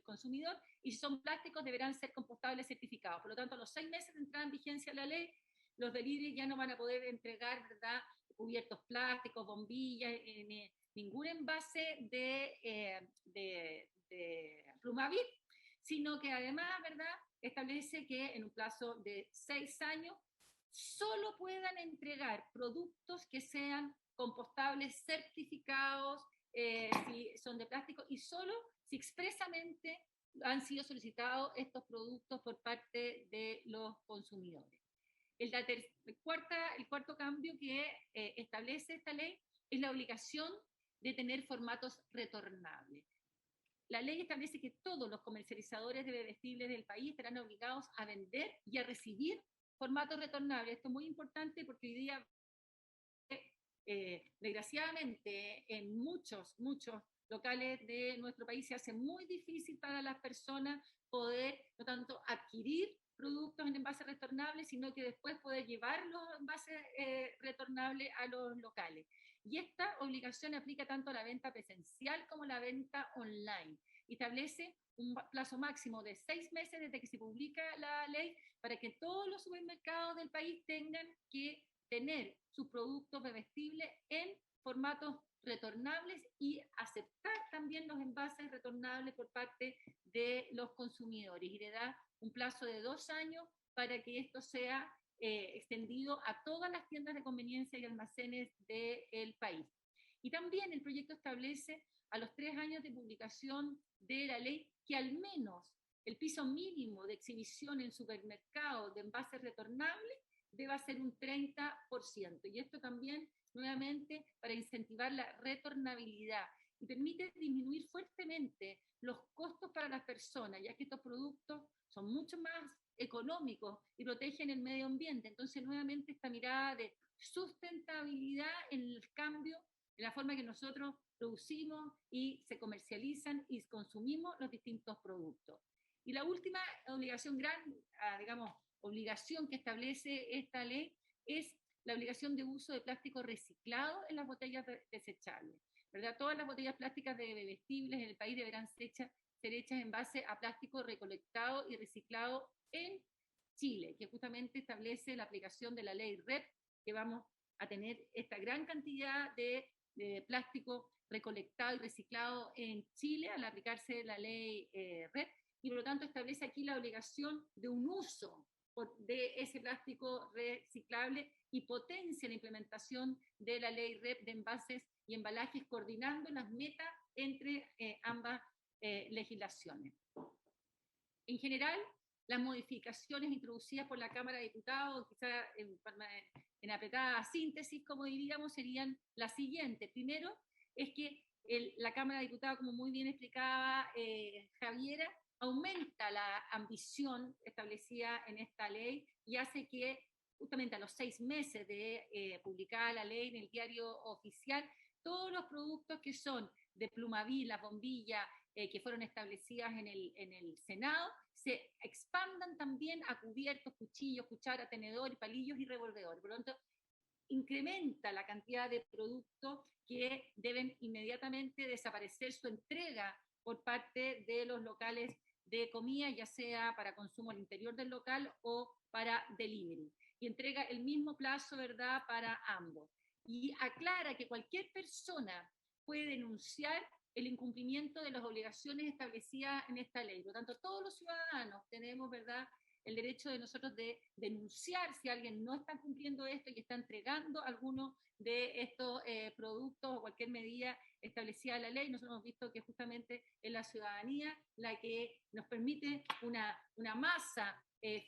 consumidor, y si son plásticos deberán ser compostables certificados. Por lo tanto, a los 6 meses de entrada en vigencia de la ley, los delivery ya no van a poder entregar, ¿verdad?, cubiertos plásticos, bombillas, ningún envase de Plumavit, sino que además, ¿verdad?, establece que en un plazo de 6 años solo puedan entregar productos que sean compostables certificados, si son de plástico, y solo si expresamente han sido solicitados estos productos por parte de los consumidores. El cuarto cambio que establece esta ley es la obligación de tener formatos retornables. La ley establece que todos los comercializadores de bebestibles del país estarán obligados a vender y a recibir formatos retornables. Esto es muy importante porque hoy día, desgraciadamente, en muchos locales de nuestro país se hace muy difícil para las personas poder, no tanto adquirir productos en envases retornables, sino que después poder llevar los envases retornables a los locales. Y esta obligación aplica tanto a la venta presencial como a la venta online. Establece un plazo máximo de 6 meses desde que se publica la ley para que todos los supermercados del país tengan que tener sus productos bebestibles en formatos retornables y aceptar también los envases retornables por parte de los consumidores. Y le da un plazo de 2 años para que esto sea extendido a todas las tiendas de conveniencia y almacenes del país. Y también el proyecto establece a los 3 años de publicación de la ley que al menos el piso mínimo de exhibición en supermercados de envases retornables deba ser un 30%. Y esto también, nuevamente, para incentivar la retornabilidad y permite disminuir fuertemente los costos para las personas, ya que estos productos son mucho más económicos y protegen el medio ambiente. Entonces, nuevamente, esta mirada de sustentabilidad en el cambio, en la forma que nosotros producimos y se comercializan y consumimos los distintos productos. Y la última obligación, obligación que establece esta ley es la obligación de uso de plástico reciclado en las botellas desechables, ¿verdad? Todas las botellas plásticas de bebestibles en el país deberán ser hechas en base a plástico recolectado y reciclado en Chile, que justamente establece la aplicación de la ley REP, que vamos a tener esta gran cantidad de plástico recolectado y reciclado en Chile al aplicarse la ley REP, y por lo tanto establece aquí la obligación de un uso de ese plástico reciclable y potencia la implementación de la ley REP de envases y embalajes, coordinando las metas entre ambas legislaciones. En general, las modificaciones introducidas por la Cámara de Diputados, quizá en apretada síntesis, como diríamos, serían las siguientes. Primero, es que la Cámara de Diputados, como muy bien explicaba Javiera, aumenta la ambición establecida en esta ley y hace que justamente a los 6 meses de publicada la ley en el diario oficial, todos los productos que son de Plumavit, las bombillas que fueron establecidas en el Senado, se expandan también a cubiertos, cuchillos, cucharas, tenedores, palillos y revolvedores. Por lo tanto, incrementa la cantidad de productos que deben inmediatamente desaparecer su entrega por parte de los locales de comida, ya sea para consumo al interior del local o para delivery. Y entrega el mismo plazo, ¿verdad?, para ambos. Y aclara que cualquier persona puede denunciar el incumplimiento de las obligaciones establecidas en esta ley. Por lo tanto, todos los ciudadanos tenemos, ¿verdad?, el derecho de nosotros de denunciar si alguien no está cumpliendo esto y está entregando alguno de estos productos o cualquier medida establecida en la ley. Nosotros hemos visto que justamente es la ciudadanía la que nos permite una masa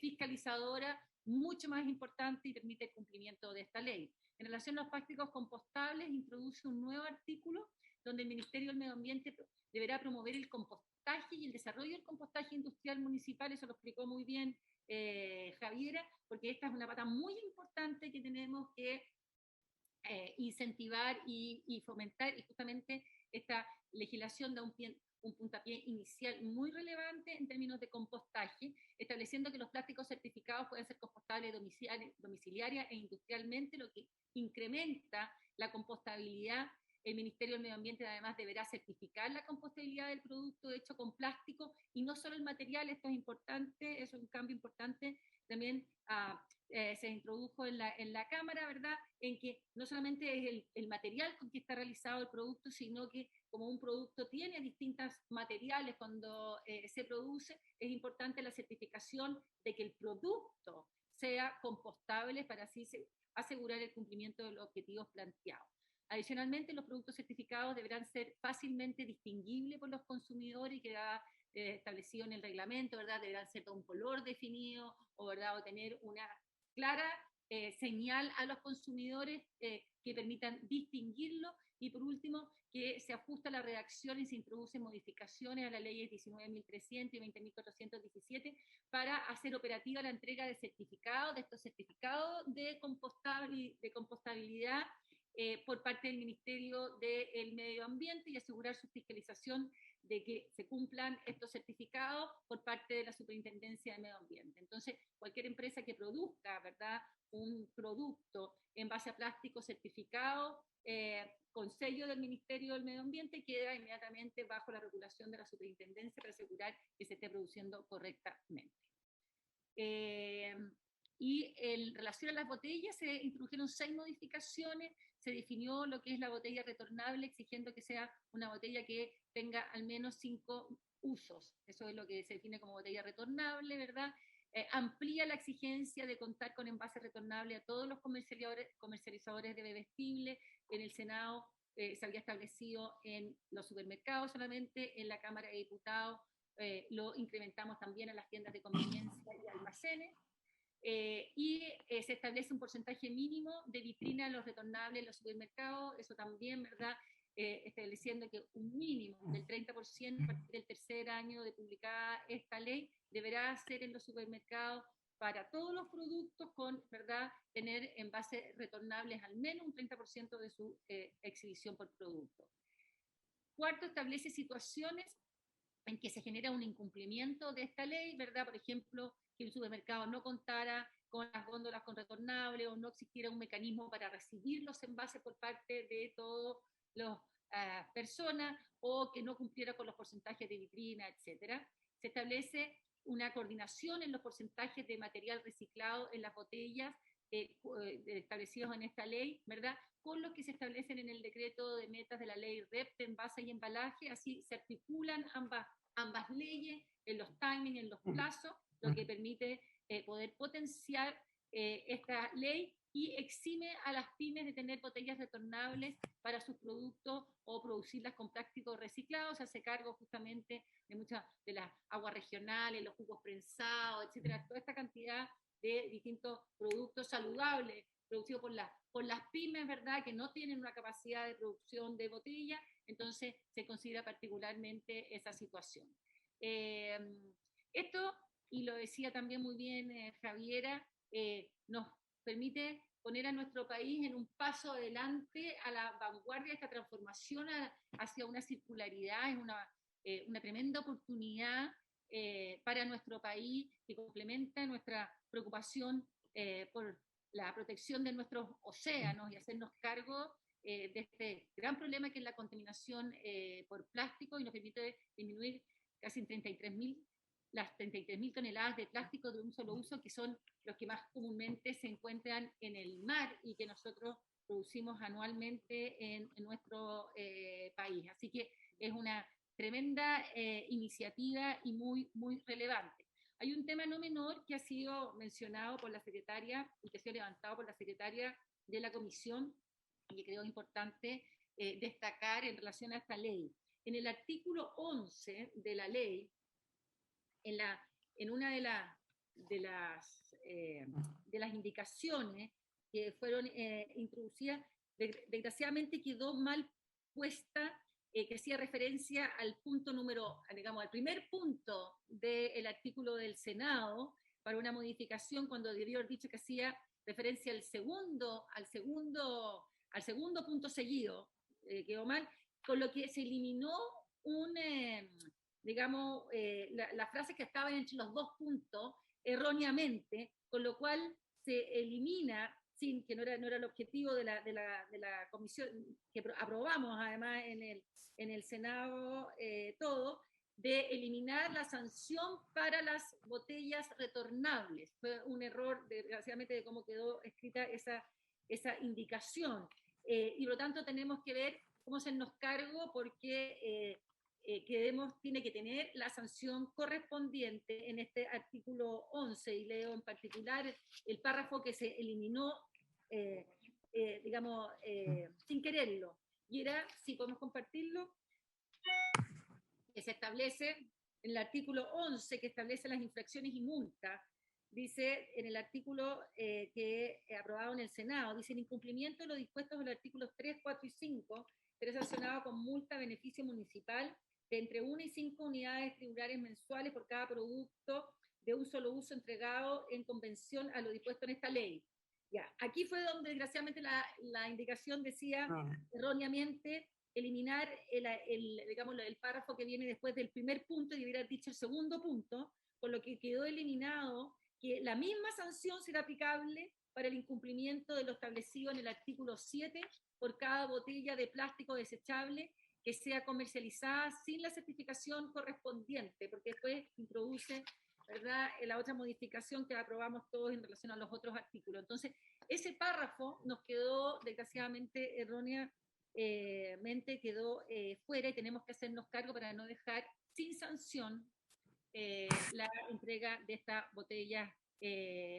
fiscalizadora mucho más importante y permite el cumplimiento de esta ley. En relación a los plásticos compostables, introduce un nuevo artículo donde el Ministerio del Medio Ambiente deberá promover el compostaje y el desarrollo del compostaje industrial municipal. Eso lo explicó muy bien Javiera, porque esta es una pata muy importante que tenemos que incentivar y fomentar, y justamente esta legislación da un puntapié inicial muy relevante en términos de compostaje, estableciendo que los plásticos certificados pueden ser compostables domiciliaria e industrialmente, lo que incrementa la compostabilidad. El Ministerio del Medio Ambiente además deberá certificar la compostabilidad del producto hecho con plástico, y no solo el material. Esto es importante, es un cambio importante. También se introdujo en la Cámara, ¿verdad?, en que no solamente es el material con que está realizado el producto, sino que como un producto tiene distintos materiales cuando se produce, es importante la certificación de que el producto sea compostable para así asegurar el cumplimiento de los objetivos planteados. Adicionalmente, los productos certificados deberán ser fácilmente distinguibles por los consumidores y queda establecido en el reglamento, ¿verdad? Deberán ser de un color definido, o, ¿verdad?, o tener una clara señal a los consumidores que permitan distinguirlo. Y por último, que se ajusta la redacción y se introducen modificaciones a las leyes 19.300 y 20.417 para hacer operativa la entrega de certificados, de estos certificados de compostabilidad por parte del Ministerio del Medio Ambiente, y asegurar su fiscalización de que se cumplan estos certificados por parte de la Superintendencia de Medio Ambiente. Entonces, cualquier empresa que produzca, ¿verdad?, un producto en base a plástico certificado con sello del Ministerio del Medio Ambiente queda inmediatamente bajo la regulación de la Superintendencia para asegurar que se esté produciendo correctamente. Y en relación a las botellas se introdujeron 6 modificaciones. Se definió lo que es la botella retornable, exigiendo que sea una botella que tenga al menos 5 usos. Eso es lo que se define como botella retornable, ¿verdad? Amplía la exigencia de contar con envases retornables a todos los comercializadores de bebestibles. En el Senado se había establecido en los supermercados solamente, en la Cámara de Diputados lo incrementamos también a las tiendas de conveniencia y almacenes. Se establece un porcentaje mínimo de vitrina en los retornables en los supermercados. Eso también, ¿verdad?, estableciendo que un mínimo del 30% a partir del tercer año de publicada esta ley deberá ser en los supermercados para todos los productos con, ¿verdad?, tener envases retornables al menos un 30% de su exhibición por producto. Cuarto, establece situaciones en que se genera un incumplimiento de esta ley, ¿verdad? Por ejemplo, que un supermercado no contara con las góndolas con retornable, o no existiera un mecanismo para recibir los envases por parte de todas las personas, o que no cumpliera con los porcentajes de vitrina, etc. Se establece una coordinación en los porcentajes de material reciclado en las botellas establecidos en esta ley, ¿verdad?, con los que se establecen en el decreto de metas de la ley REP de envase y embalaje. Así se articulan ambas leyes en los timings, en los plazos, lo que permite poder potenciar esta ley y exime a las pymes de tener botellas retornables para sus productos o producirlas con plásticos reciclados. Se hace cargo justamente de muchas de las aguas regionales, los jugos prensados, etcétera, toda esta cantidad de distintos productos saludables producidos por las pymes, ¿verdad?, que no tienen una capacidad de producción de botella. Entonces se considera particularmente esa situación. Esto, y lo decía también muy bien Javiera, nos permite poner a nuestro país en un paso adelante a la vanguardia de esta transformación hacia una circularidad. Es una tremenda oportunidad para nuestro país, que complementa nuestra preocupación por la protección de nuestros océanos y hacernos cargo de este gran problema que es la contaminación por plástico, y nos permite disminuir casi en 33.000 toneladas de plástico de un solo uso, que son los que más comúnmente se encuentran en el mar y que nosotros producimos anualmente en nuestro país. Así que Es una tremenda iniciativa y muy, muy relevante. Hay un tema no menor que ha sido mencionado por la secretaria y que ha sido levantado por la secretaria de la comisión y que creo importante destacar en relación a esta ley. En el artículo 11 de la ley, en una de las indicaciones que fueron introducidas, desgraciadamente quedó mal puesta, que hacía referencia al punto al primer punto del artículo del Senado, para una modificación cuando debió haber dicho que hacía referencia al segundo punto seguido, quedó mal, con lo que se eliminó la frase que estaba entre los dos puntos erróneamente, con lo cual se elimina, sin que no era el objetivo de la comisión, que aprobamos además en el Senado todo, de eliminar la sanción para las botellas retornables. Fue un error, desgraciadamente, de cómo quedó escrita esa indicación. Y por lo tanto tenemos que ver cómo hacernos cargo, porque tiene que tener la sanción correspondiente en este artículo 11, y leo en particular el párrafo que se eliminó, sin quererlo, y era, si podemos compartirlo, que se establece en el artículo 11, que establece las infracciones y multas. Dice en el artículo que aprobado en el Senado, dice: el incumplimiento de los dispuestos en los artículos 3, 4 y 5 será sancionado con multa, beneficio municipal de entre 1 y 5 unidades tributarias mensuales por cada producto de un solo uso entregado en convención a lo dispuesto en esta ley. Ya, aquí fue donde desgraciadamente la indicación decía erróneamente eliminar el párrafo que viene después del primer punto y hubiera dicho el segundo punto, con lo que quedó eliminado que la misma sanción será aplicable para el incumplimiento de lo establecido en el artículo 7 por cada botella de plástico desechable que sea comercializada sin la certificación correspondiente, porque después introduce, ¿verdad?, la otra modificación que aprobamos todos en relación a los otros artículos. Entonces, ese párrafo nos quedó desgraciadamente erróneamente quedó fuera, y tenemos que hacernos cargo para no dejar sin sanción la entrega de estas botellas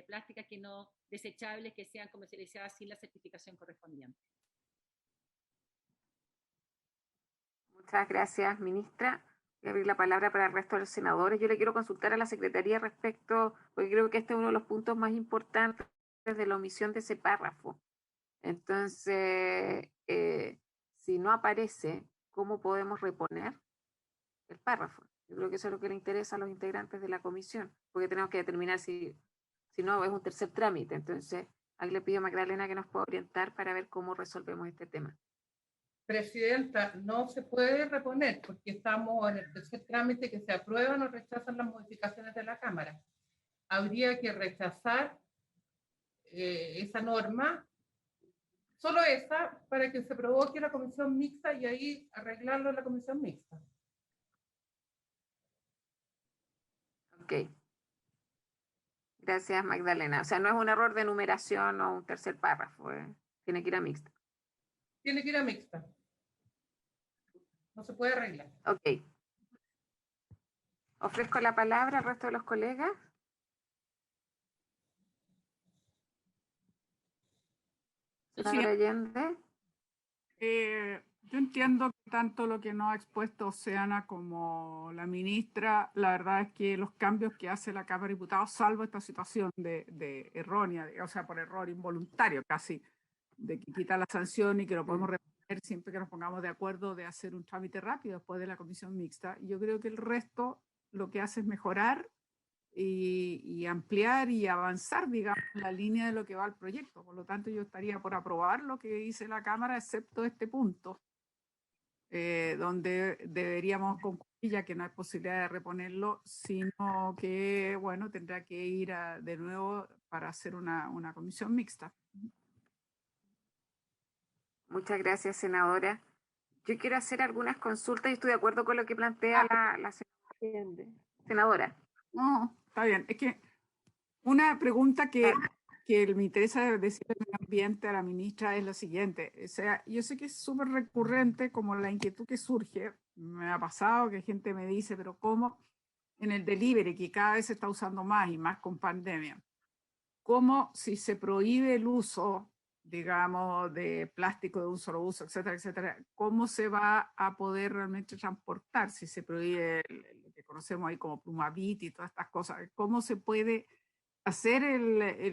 plásticas que no desechables que sean comercializadas sin la certificación correspondiente. Muchas gracias, ministra. Voy a abrir la palabra para el resto de los senadores. Yo le quiero consultar a la Secretaría respecto, porque creo que este es uno de los puntos más importantes de la omisión de ese párrafo. Entonces, si no aparece, ¿cómo podemos reponer el párrafo? Yo creo que eso es lo que le interesa a los integrantes de la comisión, porque tenemos que determinar si no es un tercer trámite. Entonces, ahí le pido a Magdalena que nos pueda orientar para ver cómo resolvemos este tema. Presidenta, no se puede reponer porque estamos en el tercer trámite, que se aprueban o rechazan las modificaciones de la Cámara. Habría que rechazar esa norma, solo esa, para que se provoque la comisión mixta y ahí arreglarlo en la comisión mixta. Ok. Gracias, Magdalena. O sea, no es un error de numeración o un tercer párrafo. Tiene que ir a mixta. Tiene que ir a mixta. No se puede arreglar. Ok. Ofrezco la palabra al resto de los colegas. Senadora Allende. Yo entiendo que tanto lo que nos ha expuesto Oceana como la ministra, la verdad es que los cambios que hace la Cámara de Diputados, salvo esta situación de errónea, o sea, por error involuntario casi, de que quita la sanción y que lo podemos reponer siempre que nos pongamos de acuerdo de hacer un trámite rápido después de la comisión mixta. Y yo creo que el resto lo que hace es mejorar y ampliar y avanzar, digamos, la línea de lo que va al proyecto. Por lo tanto, yo estaría por aprobar lo que dice la Cámara, excepto este punto, donde deberíamos concluir ya que no hay posibilidad de reponerlo, sino que, bueno, tendrá que ir de nuevo para hacer una comisión mixta. Muchas gracias, senadora. Yo quiero hacer algunas consultas y estoy de acuerdo con lo que plantea la senadora. No, está bien. Es que una pregunta que que me interesa decirle al medio ambiente a la ministra es lo siguiente. O sea, yo sé que es súper recurrente como la inquietud que surge. Me ha pasado que gente me dice, pero ¿cómo en el delivery, que cada vez se está usando más y más con pandemia? ¿Cómo si se prohíbe el uso, digamos, de plástico de un solo uso, etcétera, etcétera, cómo se va a poder realmente transportar si se prohíbe lo que conocemos ahí como Plumavit y todas estas cosas? ¿Cómo se puede hacer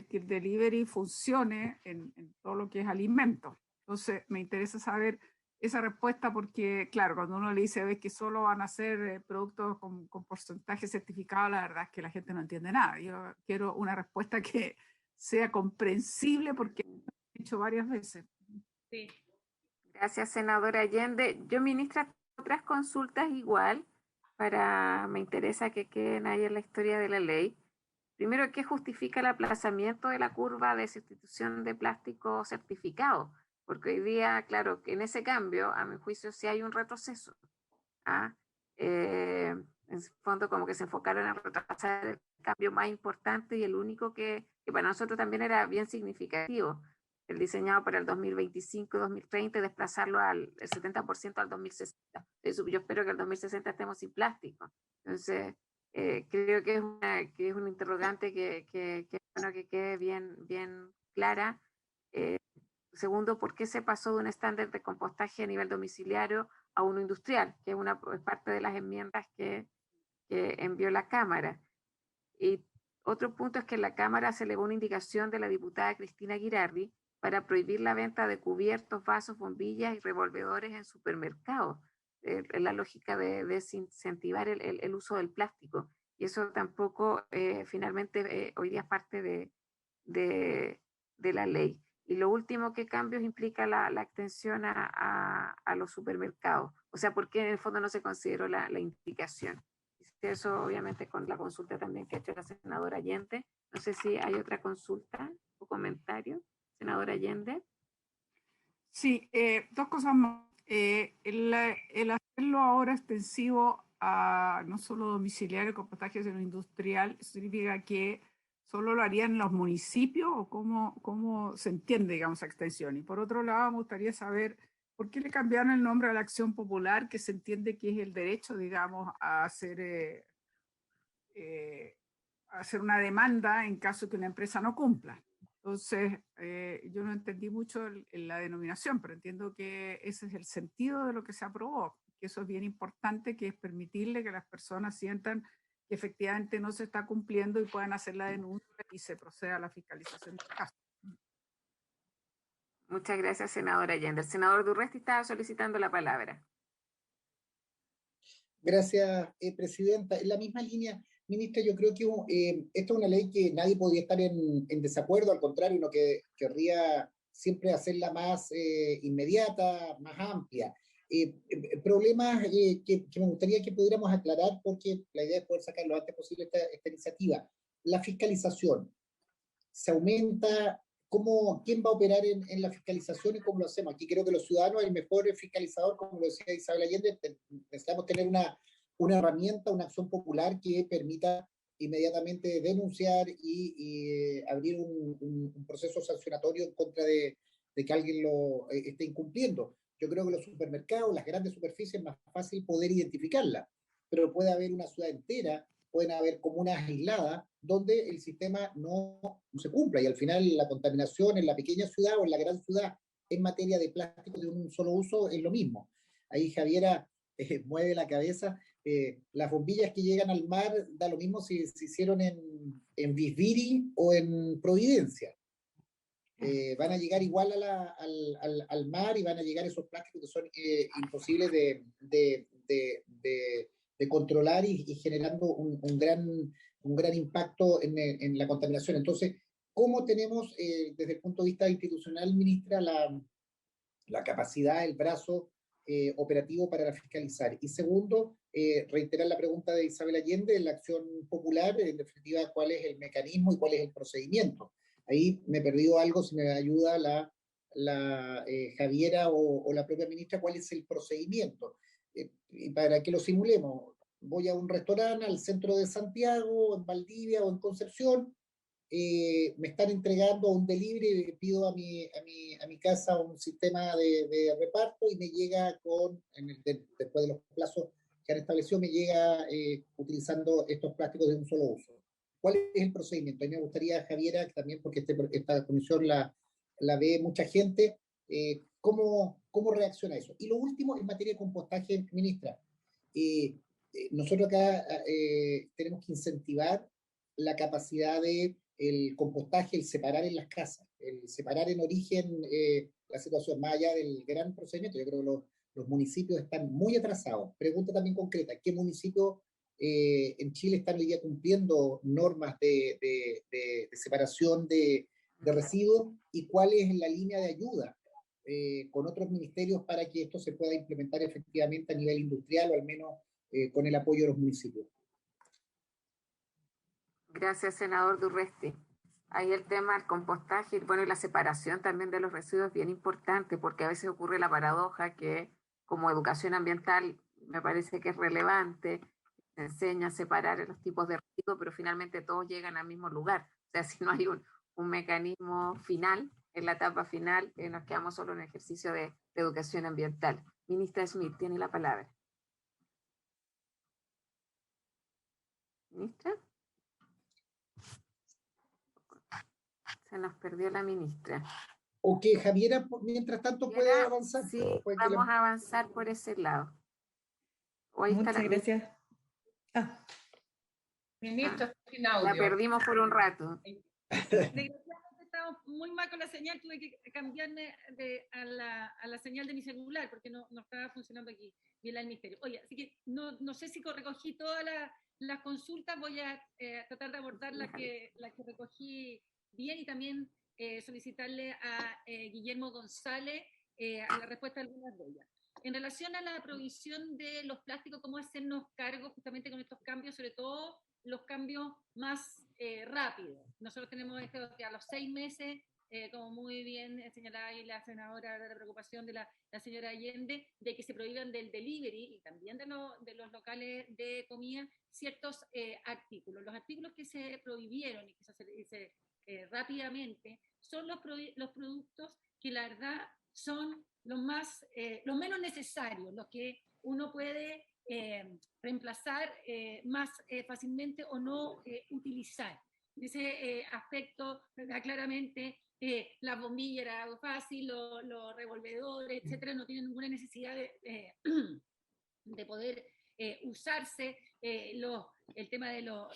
que el delivery funcione en todo lo que es alimento? Entonces, me interesa saber esa respuesta porque, claro, cuando uno le dice ves que solo van a ser productos con porcentaje certificado, la verdad es que la gente no entiende nada. Yo quiero una respuesta que sea comprensible porque lo he dicho varias veces. Sí. Gracias, senadora Allende. Yo, ministra, otras consultas igual, me interesa que queden ahí en la historia de la ley. Primero, ¿qué justifica el aplazamiento de la curva de sustitución de plástico certificado? Porque hoy día, claro, que en ese cambio, a mi juicio, sí hay un retroceso. ¿Ah? En el fondo, como que se enfocaron en retrasar el cambio más importante y el único que para nosotros también era bien significativo, el diseñado para el 2025-2030, desplazarlo el 70% al 2060. Yo espero que el 2060 estemos sin plástico. Entonces, creo que es una interrogante que bueno que quede bien clara. Segundo, ¿por qué se pasó de un estándar de compostaje a nivel domiciliario a uno industrial? Que es parte de las enmiendas que envió la Cámara. Y otro punto es que en la Cámara se elevó una indicación de la diputada Cristina Guirardi para prohibir la venta de cubiertos, vasos, bombillas y revolvedores en supermercados. La lógica de desincentivar el uso del plástico. Y eso tampoco finalmente hoy día es parte de la ley. Y lo último que cambios implica la extensión a los supermercados. O sea, ¿por qué en el fondo no se consideró la indicación? Eso obviamente con la consulta también que ha hecho la senadora Allende. No sé si hay otra consulta o comentario. Senadora Allende. Sí, dos cosas más. El hacerlo ahora extensivo a no solo domiciliario, compostaje, sino industrial, significa que solo lo harían los municipios o cómo se entiende, digamos, esa extensión. Y por otro lado, me gustaría saber por qué le cambiaron el nombre a la acción popular, que se entiende que es el derecho, digamos, a hacer una demanda en caso que una empresa no cumpla. Entonces, yo no entendí mucho la denominación, pero entiendo que ese es el sentido de lo que se aprobó, que eso es bien importante, que es permitirle que las personas sientan que efectivamente no se está cumpliendo y puedan hacer la denuncia y se proceda a la fiscalización del caso. Muchas gracias, senadora Allende. El senador Durresti estaba solicitando la palabra. Gracias, presidenta. En la misma línea, ministra, yo creo que esta es una ley que nadie podría estar en desacuerdo, al contrario, uno que querría siempre hacerla más inmediata, más amplia. Problemas que me gustaría que pudiéramos aclarar, porque la idea es poder sacar lo antes posible esta iniciativa. La fiscalización se aumenta. ¿Quién va a operar en la fiscalización y cómo lo hacemos? Aquí creo que los ciudadanos, el mejor fiscalizador, como lo decía Isabel Allende, necesitamos tener una herramienta, una acción popular que permita inmediatamente denunciar y abrir un proceso sancionatorio en contra de que alguien lo esté incumpliendo. Yo creo que los supermercados, las grandes superficies, es más fácil poder identificarlas, pero puede haber una ciudad entera, pueden haber comunas aisladas donde el sistema no se cumpla y al final la contaminación en la pequeña ciudad o en la gran ciudad en materia de plástico de un solo uso es lo mismo. Ahí Javiera mueve la cabeza. Las bombillas que llegan al mar da lo mismo si se hicieron en Visviri o en Providencia. Van a llegar igual al mar y van a llegar esos plásticos que son imposibles de controlar y generando un gran impacto en la contaminación. Entonces, ¿cómo tenemos desde el punto de vista institucional, ministra, la capacidad, el brazo operativo para fiscalizar? Y segundo, reiterar la pregunta de Isabel Allende, la acción popular, en definitiva, ¿cuál es el mecanismo y cuál es el procedimiento? Ahí me he perdido algo, si me ayuda la Javiera o la propia ministra, ¿cuál es el procedimiento? Y para que lo simulemos, voy a un restaurante al centro de Santiago, en Valdivia o en Concepción, me están entregando un delivery, pido a mi casa un sistema de reparto y me llega después de los plazos que han establecido, me llega utilizando estos plásticos de un solo uso. ¿Cuál es el procedimiento? A mí me gustaría, Javiera, también porque esta comisión la ve mucha gente, ¿cómo reacciona a eso? Y lo último, en materia de compostaje, ministra, nosotros acá tenemos que incentivar la capacidad de el compostaje, el separar en las casas, el separar en origen la situación, más allá del gran procedimiento. Yo creo que los municipios están muy atrasados. Pregunta también concreta, ¿qué municipios en Chile están hoy día cumpliendo normas de separación de residuos y cuál es la línea de ayuda con otros ministerios para que esto se pueda implementar efectivamente a nivel industrial o al menos con el apoyo de los municipios? Gracias, senador Durresti. Ahí el tema del compostaje, bueno, y la separación también de los residuos es bien importante, porque a veces ocurre la paradoja que como educación ambiental me parece que es relevante, se enseña a separar los tipos de residuos, pero finalmente todos llegan al mismo lugar. O sea, si no hay un mecanismo final, en la etapa final, nos quedamos solo en el ejercicio de educación ambiental. Ministra Smith, tiene la palabra. ¿Ministra? Se nos perdió la ministra. O que Javiera, mientras tanto, puede avanzar. Sí, vamos a avanzar por ese lado. Muchas gracias. Ministra, sin audio. La perdimos por un rato. Desgraciadamente estaba muy mal con la señal, tuve que cambiarme a la señal de mi celular porque no estaba funcionando aquí bien el ministerio. Oye, así que no sé si recogí todas las consultas, voy a tratar de abordar las que recogí bien y también solicitarle a Guillermo González a la respuesta de algunas de ellas. En relación a la provisión de los plásticos, ¿cómo hacernos cargo justamente con estos cambios, sobre todo los cambios más rápidos? Nosotros tenemos esto que a los 6 meses, como muy bien señalaba ahí la senadora, la preocupación de la señora Allende, de que se prohíban del delivery y también de los locales de comida ciertos artículos. Los artículos que se prohibieron y que se rápidamente son los productos que la verdad son los menos necesarios, los que uno puede reemplazar más fácilmente o no utilizar. En ese aspecto, claramente, las bombillas era algo fácil, los revolvedores, etcétera, no tienen ninguna necesidad de poder usarse. El tema de los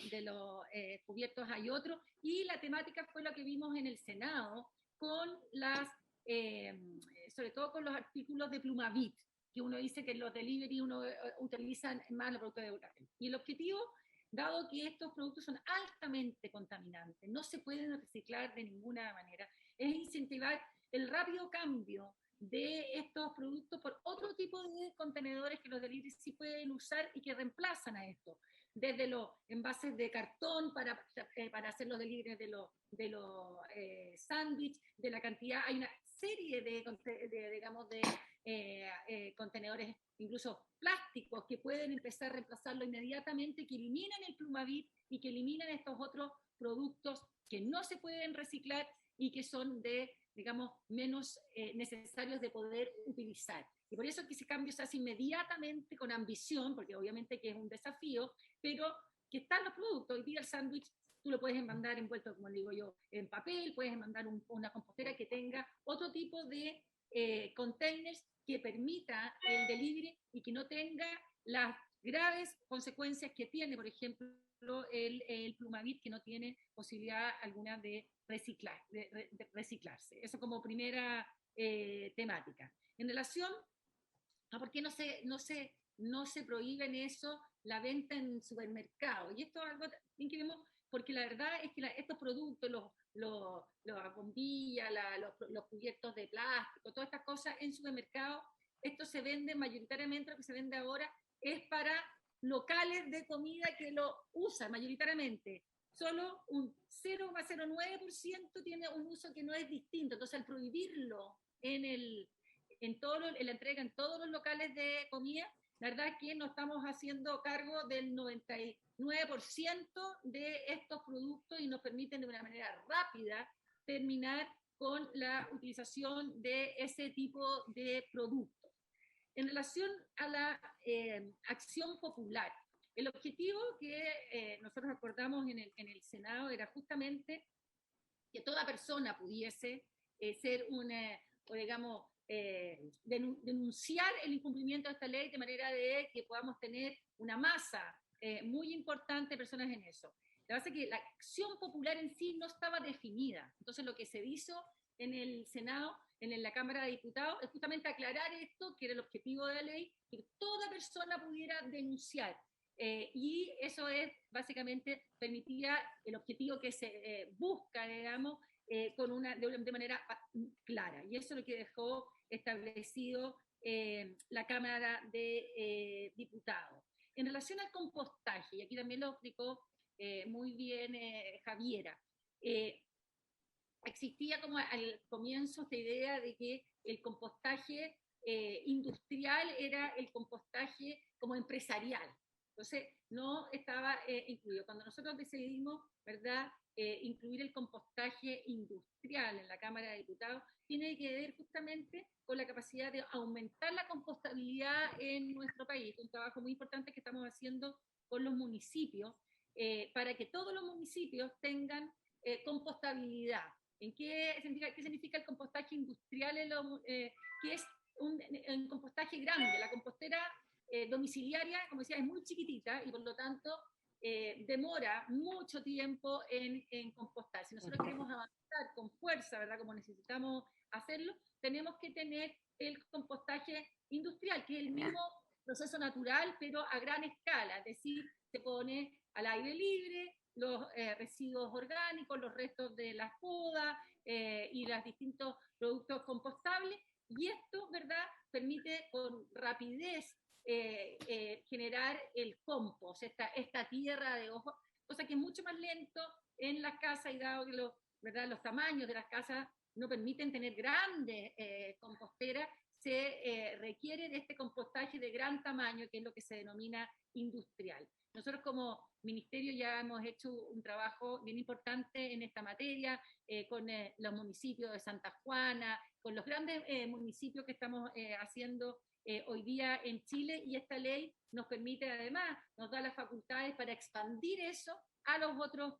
cubiertos hay otro, y la temática fue lo que vimos en el Senado con sobre todo con los artículos de Plumavit, que uno dice que en los delivery uno utiliza más los productos de educación. Y el objetivo, dado que estos productos son altamente contaminantes, no se pueden reciclar de ninguna manera, es incentivar el rápido cambio de estos productos por otro tipo de contenedores que los delivery sí pueden usar y que reemplazan a esto, desde los envases de cartón para hacer los deliveries de los sándwiches, de la cantidad, hay una serie de contenedores, incluso plásticos, que pueden empezar a reemplazarlo inmediatamente, que eliminan el Plumavit y que eliminan estos otros productos que no se pueden reciclar y que son menos necesarios de poder utilizar. Y por eso que ese cambio se hace inmediatamente con ambición, porque obviamente que es un desafío, pero que están los productos. Hoy día el sándwich tú lo puedes mandar envuelto, como digo yo, en papel, puedes mandar una compostera que tenga otro tipo de containers que permita el delivery y que no tenga las graves consecuencias que tiene, por ejemplo, el Plumavit, que no tiene posibilidad alguna de reciclarse. Eso como primera temática. En relación a por qué no se prohíben eso, la venta en supermercados. Y esto es algo que vemos, porque la verdad es que estos productos, las bombillas, los cubiertos de plástico, todas estas cosas en supermercados, esto se vende mayoritariamente, lo que se vende ahora es para locales de comida que lo usan mayoritariamente. Solo un 0,09% tiene un uso que no es distinto. Entonces, al prohibirlo en la entrega en todos los locales de comida. La verdad es que nos estamos haciendo cargo del 99% de estos productos y nos permiten de una manera rápida terminar con la utilización de ese tipo de productos. En relación a la acción popular, el objetivo que nosotros acordamos en el Senado era justamente que toda persona pudiese ser o digamos, denunciar el incumplimiento de esta ley de manera de que podamos tener una masa muy importante de personas en eso. La verdad es que la acción popular en sí no estaba definida. Entonces lo que se hizo en el Senado, en la Cámara de Diputados, es justamente aclarar esto, que era el objetivo de la ley, que toda persona pudiera denunciar. Y eso es, básicamente, permitía el objetivo que se busca, digamos, de manera clara. Y eso es lo que dejó establecido la Cámara de Diputados. En relación al compostaje, y aquí también lo explicó muy bien Javiera, existía como al comienzo esta idea de que el compostaje industrial era el compostaje como empresarial. Entonces, no estaba incluido. Cuando nosotros decidimos, ¿verdad?, incluir el compostaje industrial en la Cámara de Diputados, tiene que ver justamente con la capacidad de aumentar la compostabilidad en nuestro país. Un trabajo muy importante que estamos haciendo con los municipios, para que todos los municipios tengan compostabilidad. ¿Qué significa el compostaje industrial? Que es un compostaje grande. La compostera domiciliaria, como decía, es muy chiquitita y por lo tanto demora mucho tiempo en compostar. Si nosotros queremos avanzar con fuerza, ¿verdad?, como necesitamos hacerlo, tenemos que tener el compostaje industrial, que es el mismo proceso natural, pero a gran escala, es decir, se pone al aire libre, los residuos orgánicos, los restos de las podas y los distintos productos compostables, y esto, ¿verdad?, permite con rapidez generar el compost, esta tierra de hoja, cosa que es mucho más lento en las casas, y dado que los tamaños de las casas no permiten tener grandes composteras, se requiere de este compostaje de gran tamaño, que es lo que se denomina industrial. Nosotros como ministerio ya hemos hecho un trabajo bien importante en esta materia, con los municipios de Santa Juana, con los grandes municipios que estamos haciendo hoy día en Chile, y esta ley nos permite, además, nos da las facultades para expandir eso a los otros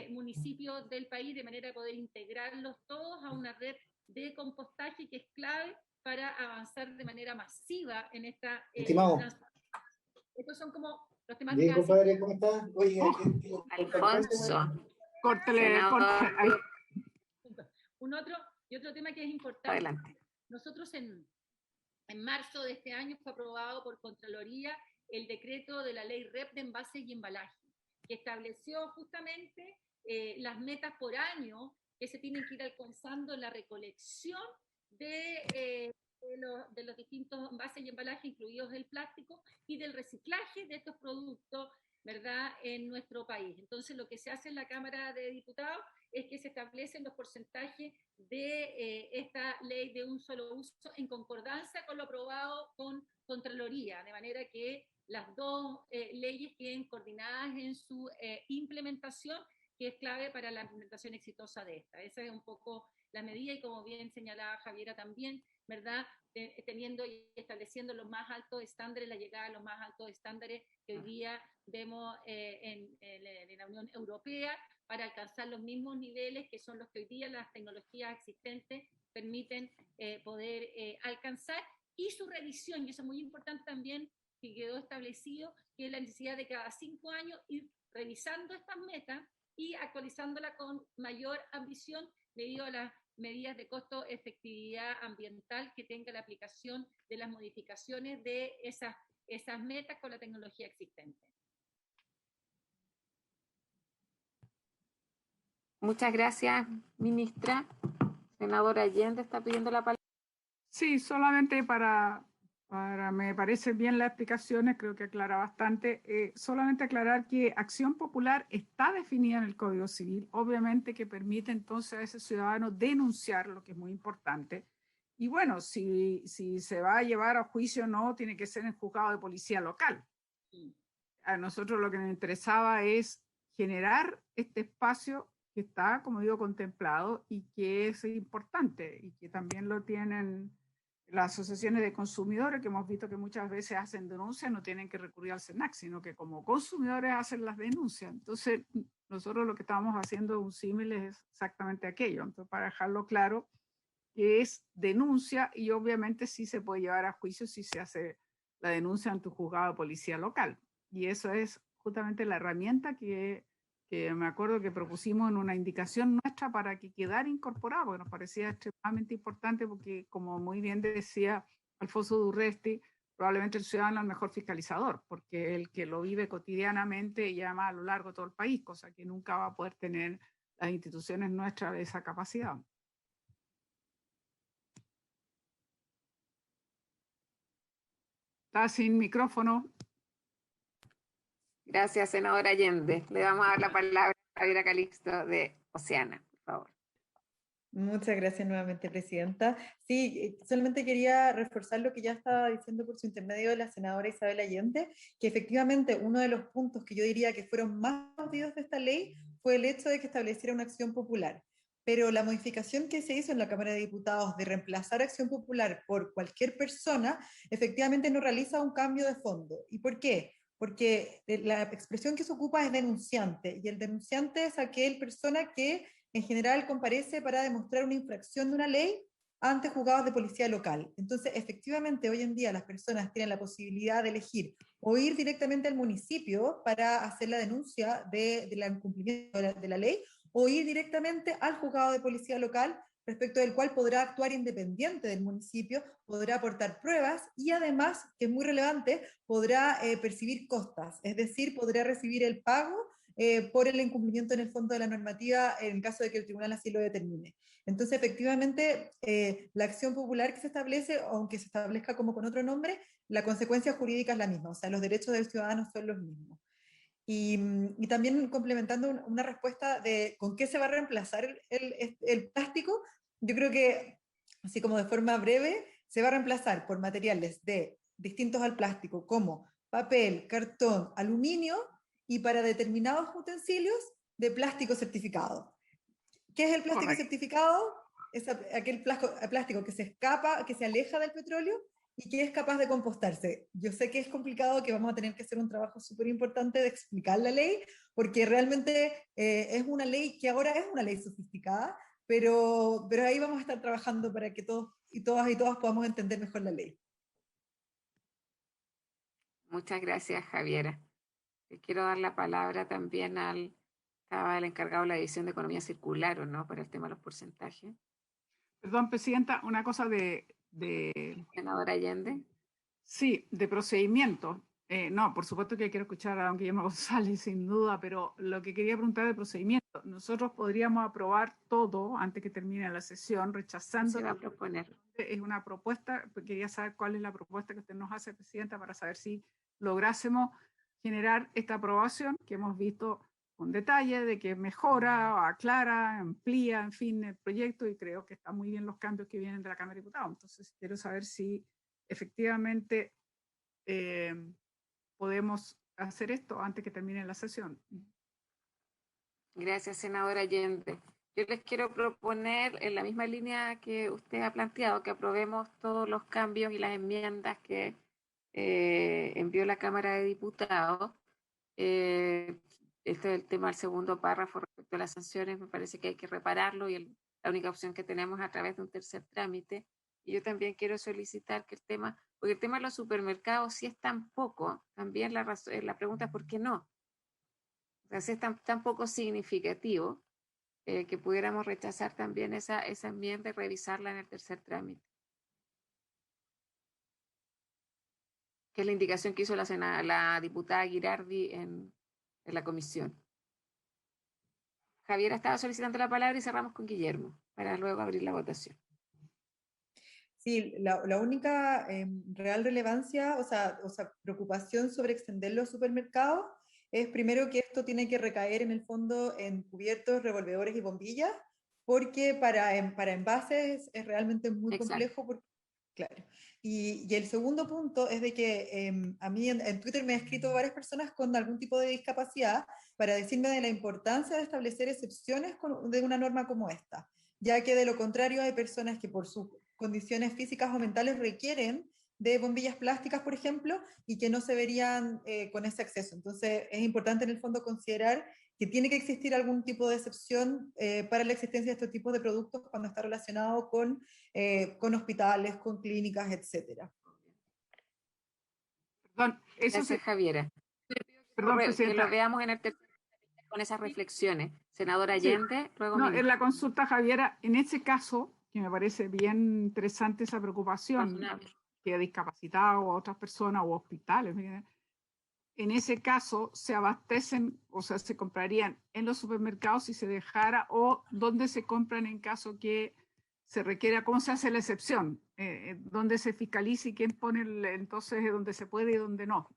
municipios del país, de manera de poder integrarlos todos a una red de compostaje que es clave para avanzar de manera masiva en esta... Estimado. Estos son como los temas Bien, compadre, ¿cómo estás? Oye, Alfonso. Córtele. Otro tema que es importante. Adelante. Nosotros en marzo de este año fue aprobado por Contraloría el decreto de la ley REP de envases y embalaje, que estableció justamente las metas por año que se tienen que ir alcanzando en la recolección de los distintos envases y embalajes, incluidos el plástico, y del reciclaje de estos productos, ¿verdad?, en nuestro país. Entonces, lo que se hace en la Cámara de Diputados es que se establecen los porcentajes de esta ley de un solo uso en concordancia con lo aprobado con Contraloría, de manera que las dos leyes queden coordinadas en su implementación, que es clave para la implementación exitosa de esta. Esa es un poco la medida, y como bien señalaba Javiera también, ¿verdad?, teniendo y estableciendo los más altos estándares, la llegada a los más altos estándares que hoy día vemos en la Unión Europea, para alcanzar los mismos niveles que son los que hoy día las tecnologías existentes permiten poder alcanzar, y su revisión, y eso es muy importante también, que quedó establecido, que es la necesidad de cada 5 años ir revisando estas metas y actualizándolas con mayor ambición debido a las medidas de costo-efectividad ambiental que tenga la aplicación de las modificaciones de esas metas con la tecnología existente. Muchas gracias, ministra. Senadora Allende está pidiendo la palabra. Sí, solamente me parecen bien las explicaciones, creo que aclara bastante. Solamente aclarar que acción popular está definida en el Código Civil, obviamente que permite entonces a ese ciudadano denunciar, lo que es muy importante, Y bueno, si se va a llevar a juicio o no, tiene que ser en el juzgado de policía local. A nosotros lo que nos interesaba es generar este espacio que está, como digo, contemplado y que es importante y que también lo tienen las asociaciones de consumidores, que hemos visto que muchas veces hacen denuncias, no tienen que recurrir al SENAC, sino que como consumidores hacen las denuncias. Entonces, nosotros lo que estamos haciendo un símil es exactamente aquello. Entonces, para dejarlo claro, que es denuncia y obviamente sí se puede llevar a juicio si se hace la denuncia ante un juzgado de policía local. Y eso es justamente la herramienta que me acuerdo que propusimos en una indicación nuestra para que quedara incorporado, porque nos parecía extremadamente importante, porque como muy bien decía Alfonso Durresti, probablemente el ciudadano es el mejor fiscalizador, porque el que lo vive cotidianamente y además a lo largo de todo el país, cosa que nunca va a poder tener las instituciones nuestras de esa capacidad. Está sin micrófono. Gracias, senadora Allende. Le vamos a dar la palabra a Javiera Calixto de Oceana, por favor. Muchas gracias nuevamente, Presidenta. Sí, solamente quería reforzar lo que ya estaba diciendo por su intermedio la senadora Isabel Allende, que efectivamente uno de los puntos que yo diría que fueron más auditados de esta ley fue el hecho de que estableciera una acción popular. Pero la modificación que se hizo en la Cámara de Diputados de reemplazar acción popular por cualquier persona, efectivamente no realiza un cambio de fondo. ¿Y por qué? Porque la expresión que se ocupa es denunciante, y el denunciante es aquel persona que en general comparece para demostrar una infracción de una ley ante juzgados de policía local. Entonces, efectivamente, hoy en día las personas tienen la posibilidad de elegir o ir directamente al municipio para hacer la denuncia del incumplimiento de la ley, o ir directamente al juzgado de policía local, respecto del cual podrá actuar independiente del municipio, podrá aportar pruebas y además, que es muy relevante, podrá percibir costas, es decir, podrá recibir el pago por el incumplimiento en el fondo de la normativa en caso de que el tribunal así lo determine. Entonces, efectivamente, la acción popular que se establece, aunque se establezca como con otro nombre, la consecuencia jurídica es la misma, o sea, los derechos del ciudadano son los mismos. Y también complementando una respuesta de con qué se va a reemplazar el plástico, yo creo que, así como de forma breve, se va a reemplazar por materiales distintos al plástico, como papel, cartón, aluminio, y para determinados utensilios de plástico certificado. ¿Qué es el plástico Correcto. certificado? Es aquel plástico que se escapa, que se aleja del petróleo y que es capaz de compostarse. Yo sé que es complicado, que vamos a tener que hacer un trabajo súper importante de explicar la ley, porque realmente es una ley que ahora es una ley sofisticada, pero ahí vamos a estar trabajando para que todos y todas podamos entender mejor la ley. Muchas gracias, Javiera. Les quiero dar la palabra también estaba el encargado de la División de Economía Circular, ¿o no?, para el tema de los porcentajes. Perdón, Presidenta, una cosa de Senadora Allende. Sí, de procedimiento. No, por supuesto que quiero escuchar a don Guillermo González, sin duda, pero lo que quería preguntar de procedimiento, nosotros podríamos aprobar todo antes que termine la sesión, rechazando. Se va a proponer. Es una propuesta, quería saber cuál es la propuesta que usted nos hace, Presidenta, para saber si lográsemos generar esta aprobación que hemos visto con detalle, de que mejora, aclara, amplía, en fin, el proyecto, y creo que están muy bien los cambios que vienen de la Cámara de Diputados. Entonces, quiero saber si efectivamente podemos hacer esto antes que termine la sesión. Gracias, senadora Allende. Yo les quiero proponer, en la misma línea que usted ha planteado, que aprobemos todos los cambios y las enmiendas que envió la Cámara de Diputados. Este es el tema del segundo párrafo respecto a las sanciones. Me parece que hay que repararlo, y la única opción que tenemos es a través de un tercer trámite. Y yo también quiero solicitar que porque el tema de los supermercados, si es tan poco, también la pregunta es ¿por qué no? O sea, si es tan poco significativo, que pudiéramos rechazar también esa enmienda y revisarla en el tercer trámite. Que es la indicación que hizo la diputada Girardi en la comisión. Javiera estaba solicitando la palabra y cerramos con Guillermo, para luego abrir la votación. Sí, la única real relevancia, o sea, preocupación sobre extender los supermercados, es primero que esto tiene que recaer en el fondo en cubiertos, revolvedores y bombillas, porque para envases es realmente muy Exacto. complejo, claro. Y el segundo punto es de que a mí en Twitter me han escrito varias personas con algún tipo de discapacidad para decirme de la importancia de establecer excepciones de una norma como esta, ya que de lo contrario hay personas que por sus condiciones físicas o mentales requieren de bombillas plásticas, por ejemplo, y que no se verían con ese acceso. Entonces es importante en el fondo considerar que tiene que existir algún tipo de excepción para la existencia de estos tipos de productos cuando está relacionado con hospitales, con clínicas, etcétera. Perdón, eso Gracias, Javiera. perdón, Que Presidenta. lo veamos en el tercer con esas reflexiones. Senadora Allende, luego No, ministra. en la consulta, Javiera, en ese caso, que me parece bien interesante esa preocupación, Razonable. que discapacitados o otras personas o hospitales, en ese caso se abastecen, o sea, se comprarían en los supermercados si se dejara, o dónde se compran en caso que se requiera, cómo se hace la excepción, dónde se fiscaliza y quién pone entonces dónde se puede y dónde no.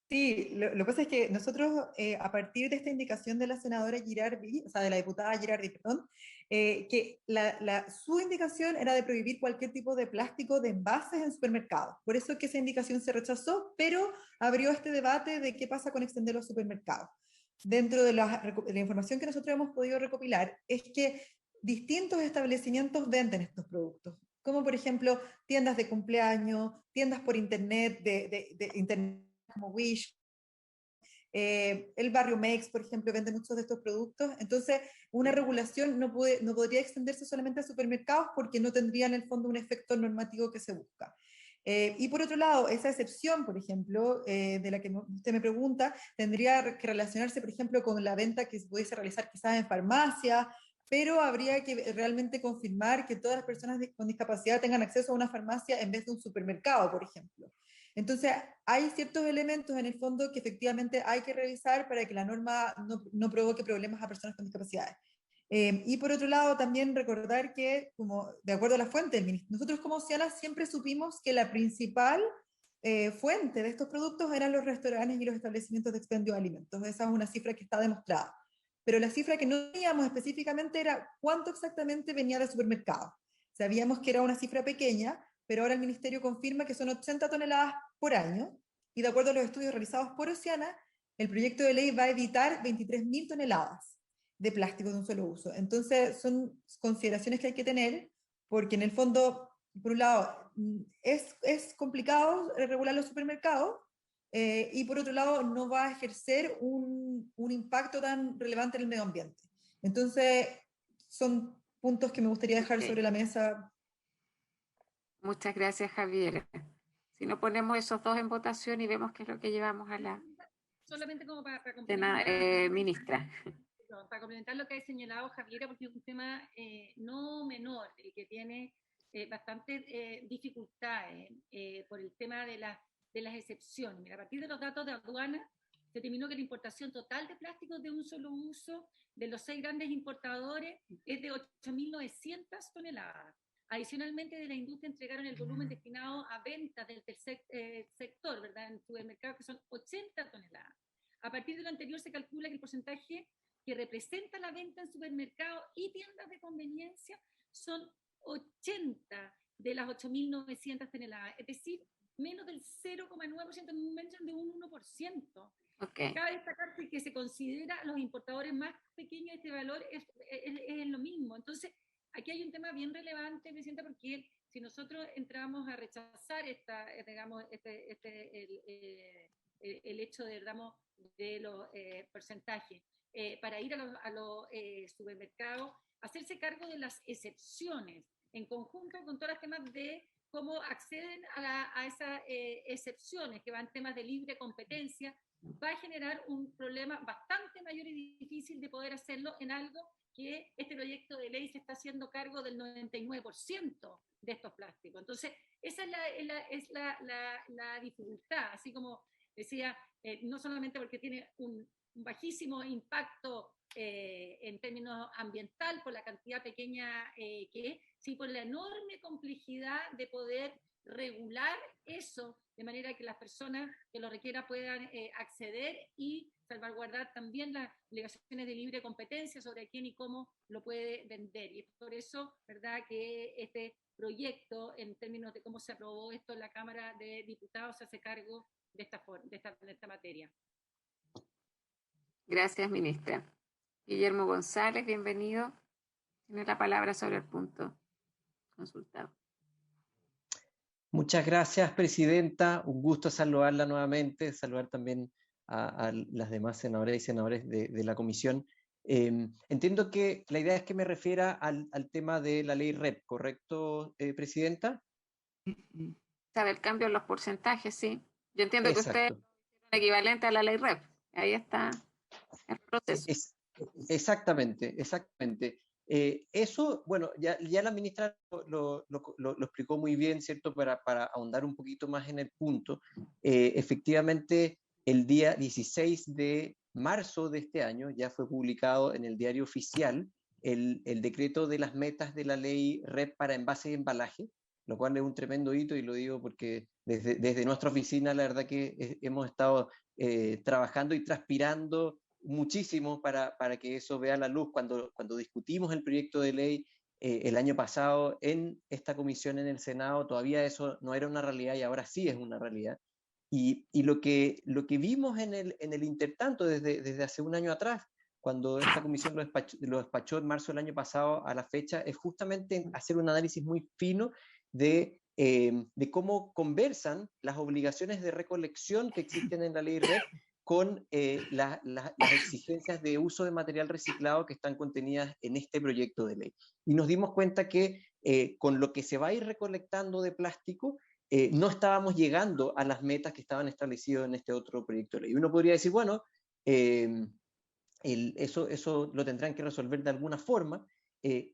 Sí, lo que pasa es que nosotros, a partir de esta indicación de la senadora Girardi, o sea, de la diputada Girardi, perdón, que su indicación era de prohibir cualquier tipo de plástico de envases en supermercados. Por eso que esa indicación se rechazó, pero abrió este debate de qué pasa con extender los supermercados. Dentro de la información que nosotros hemos podido recopilar, es que distintos establecimientos venden estos productos, como por ejemplo tiendas de cumpleaños, tiendas por internet, de internet, como Wish, el barrio Mex, por ejemplo, vende muchos de estos productos. Entonces, una regulación no podría extenderse solamente a supermercados porque no tendría en el fondo un efecto normativo que se busca. Y por otro lado, esa excepción, por ejemplo, de la que usted me pregunta, tendría que relacionarse, por ejemplo, con la venta que se pudiese realizar quizás en farmacia, pero habría que realmente confirmar que todas las personas con discapacidad tengan acceso a una farmacia en vez de un supermercado, por ejemplo. Entonces, hay ciertos elementos en el fondo que efectivamente hay que revisar para que la norma no provoque problemas a personas con discapacidades. Y por otro lado, también recordar que, como de acuerdo a la fuente del ministerio, nosotros como Ciana siempre supimos que la principal fuente de estos productos eran los restaurantes y los establecimientos de expendio de alimentos. Esa es una cifra que está demostrada. Pero la cifra que no teníamos específicamente era cuánto exactamente venía de supermercados. Sabíamos que era una cifra pequeña, pero ahora el Ministerio confirma que son 80 toneladas por año, y de acuerdo a los estudios realizados por Oceana, el proyecto de ley va a evitar 23.000 toneladas de plástico de un solo uso. Entonces, son consideraciones que hay que tener, porque en el fondo, por un lado, es complicado regular los supermercados, y por otro lado, no va a ejercer un impacto tan relevante en el medio ambiente. Entonces, son puntos que me gustaría dejar sobre la mesa. Muchas gracias, Javiera. Si no ponemos esos dos en votación y vemos qué es lo que llevamos a la solamente como para complementar, ministra. Para complementar lo que ha señalado Javiera, porque es un tema no menor, que tiene bastante dificultades por el tema de las excepciones. Mira, a partir de los datos de aduana, se determinó que la importación total de plásticos de un solo uso de los 6 grandes importadores es de 8.900 toneladas. Adicionalmente, de la industria entregaron el volumen destinado a ventas del tercer sector, ¿verdad?, en supermercados, que son 80 toneladas. A partir de lo anterior, se calcula que el porcentaje que representa la venta en supermercados y tiendas de conveniencia son 80 de las 8.900 toneladas, es decir, menos del 0,9%, menos de un 1%. Okay. Cabe destacar que se considera a los importadores más pequeños, este valor es lo mismo. Entonces, aquí hay un tema bien relevante, Presidenta, porque si nosotros entramos a rechazar digamos, el hecho de, digamos, de los porcentajes para ir a los supermercados, hacerse cargo de las excepciones en conjunto con todos los temas de cómo acceden a esas excepciones, que van temas de libre competencia, va a generar un problema bastante mayor y difícil de poder hacerlo en algo que este proyecto de ley se está haciendo cargo del 99% de estos plásticos. Entonces, esa es la dificultad, así como decía, no solamente porque tiene un bajísimo impacto en términos ambiental por la cantidad pequeña que es, sí por la enorme complejidad de poder regular eso de manera que las personas que lo requieran puedan acceder y salvaguardar también las obligaciones de libre competencia sobre quién y cómo lo puede vender. Y por eso, ¿verdad?, que este proyecto, en términos de cómo se aprobó esto en la Cámara de Diputados, se hace cargo de esta materia. Gracias, ministra. Guillermo González, bienvenido. Tiene la palabra sobre el punto consultado. Muchas gracias, presidenta. Un gusto saludarla nuevamente, saludar también a las demás senadoras y senadores de la comisión. Entiendo que la idea es que me refiera al tema de la ley REP, ¿correcto, presidenta? Sabe el cambio en los porcentajes, sí. Yo entiendo Exacto. que usted es equivalente a la ley REP. Ahí está el proceso. Exactamente, exactamente. Eso, bueno, ya la ministra lo explicó muy bien, ¿cierto? Para ahondar un poquito más en el punto. Efectivamente, el día 16 de marzo de este año ya fue publicado en el diario oficial el decreto de las metas de la ley REP para envase y embalaje, lo cual es un tremendo hito, y lo digo porque desde nuestra oficina la verdad que hemos estado trabajando y transpirando muchísimo para que eso vea la luz. Cuando discutimos el proyecto de ley el año pasado en esta comisión en el Senado, todavía eso no era una realidad y ahora sí es una realidad. Y lo que vimos en el intertanto desde hace un año atrás, cuando esta comisión lo despachó en marzo del año pasado a la fecha, es justamente hacer un análisis muy fino de cómo conversan las obligaciones de recolección que existen en la ley REP con las exigencias de uso de material reciclado que están contenidas en este proyecto de ley. Y nos dimos cuenta que con lo que se va a ir recolectando de plástico, no estábamos llegando a las metas que estaban establecidas en este otro proyecto de ley. Uno podría decir, bueno, eso lo tendrán que resolver de alguna forma,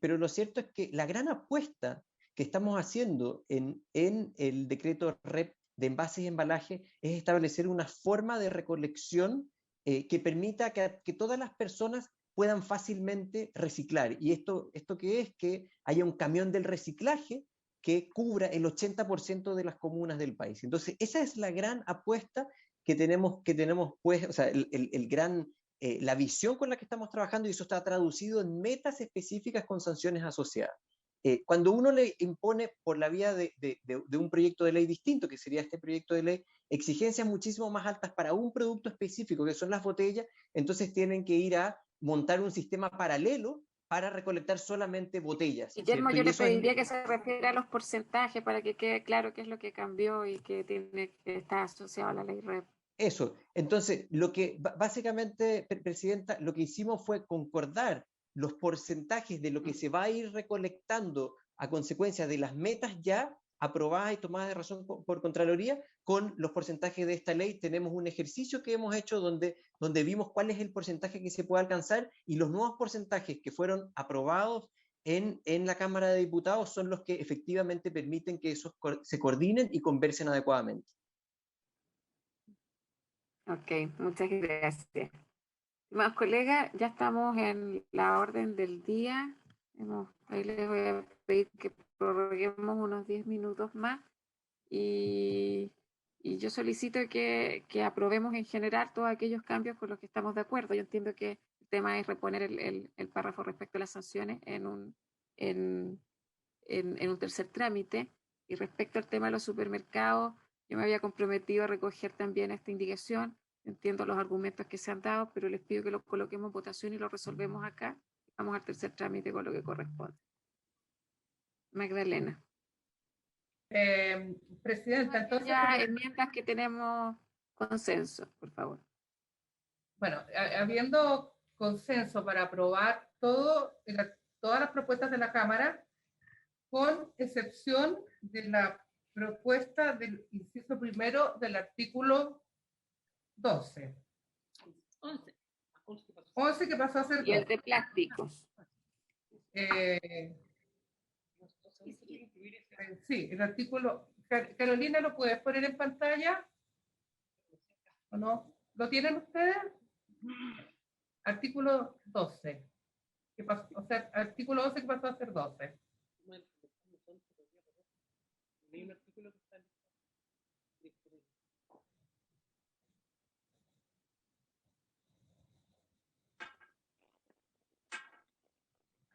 pero lo cierto es que la gran apuesta que estamos haciendo en el decreto REP de envases y embalaje es establecer una forma de recolección que permita que todas las personas puedan fácilmente reciclar. ¿Y esto qué es? Que haya un camión del reciclaje que cubra el 80% de las comunas del país. Entonces, esa es la gran apuesta que tenemos pues, o sea, la visión con la que estamos trabajando, y eso está traducido en metas específicas con sanciones asociadas. Cuando uno le impone por la vía de un proyecto de ley distinto, que sería este proyecto de ley, exigencias muchísimo más altas para un producto específico, que son las botellas, entonces tienen que ir a montar un sistema paralelo para recolectar solamente botellas. Guillermo, yo le pediría que se refiera a los porcentajes para que quede claro qué es lo que cambió y que está asociado a la ley REP. Eso. Entonces, básicamente, presidenta, lo que hicimos fue concordar los porcentajes de lo que se va a ir recolectando a consecuencia de las metas ya aprobadas y tomadas de razón por Contraloría con los porcentajes de esta ley. Tenemos un ejercicio que hemos hecho donde vimos cuál es el porcentaje que se puede alcanzar, y los nuevos porcentajes que fueron aprobados en la Cámara de Diputados son los que efectivamente permiten que esos se coordinen y conversen adecuadamente. Ok, muchas gracias. Estimados colegas, ya estamos en la orden del día. Ahí les voy a pedir que prorroguemos unos 10 minutos más y yo solicito que aprobemos en general todos aquellos cambios con los que estamos de acuerdo. Yo entiendo que el tema es reponer el párrafo respecto a las sanciones en un tercer trámite. Y respecto al tema de los supermercados, yo me había comprometido a recoger también esta indicación. Entiendo los argumentos que se han dado, pero les pido que lo coloquemos en votación y lo resolvemos acá. Vamos al tercer trámite con lo que corresponde. Magdalena. Presidenta, entonces... Ya enmiendas que tenemos consenso, por favor. Bueno, habiendo consenso para aprobar todas las propuestas de la Cámara, con excepción de la propuesta del inciso primero del artículo 12. 11 que pasó a ser 12. Y el de plásticos. Sí, el artículo... Carolina, ¿lo puedes poner en pantalla? ¿O no? ¿Lo tienen ustedes? Artículo 12. Que pasó, o sea, artículo 11 que pasó a ser 12.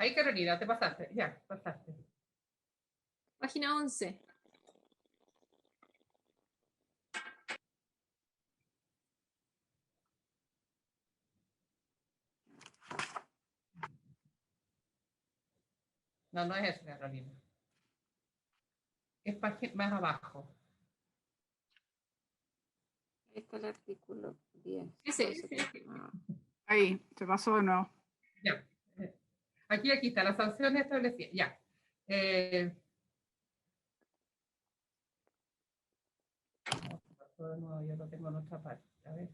Ahí, Carolina, te pasaste. Ya, pasaste. Página 11. No, no es eso, Carolina. Es más abajo. Ahí está el artículo 10. Ese. Ahí, se pasó de nuevo. Ya. Aquí está, las sanciones establecidas. Ya. De nuevo, yo lo tengo en otra parte. A ver.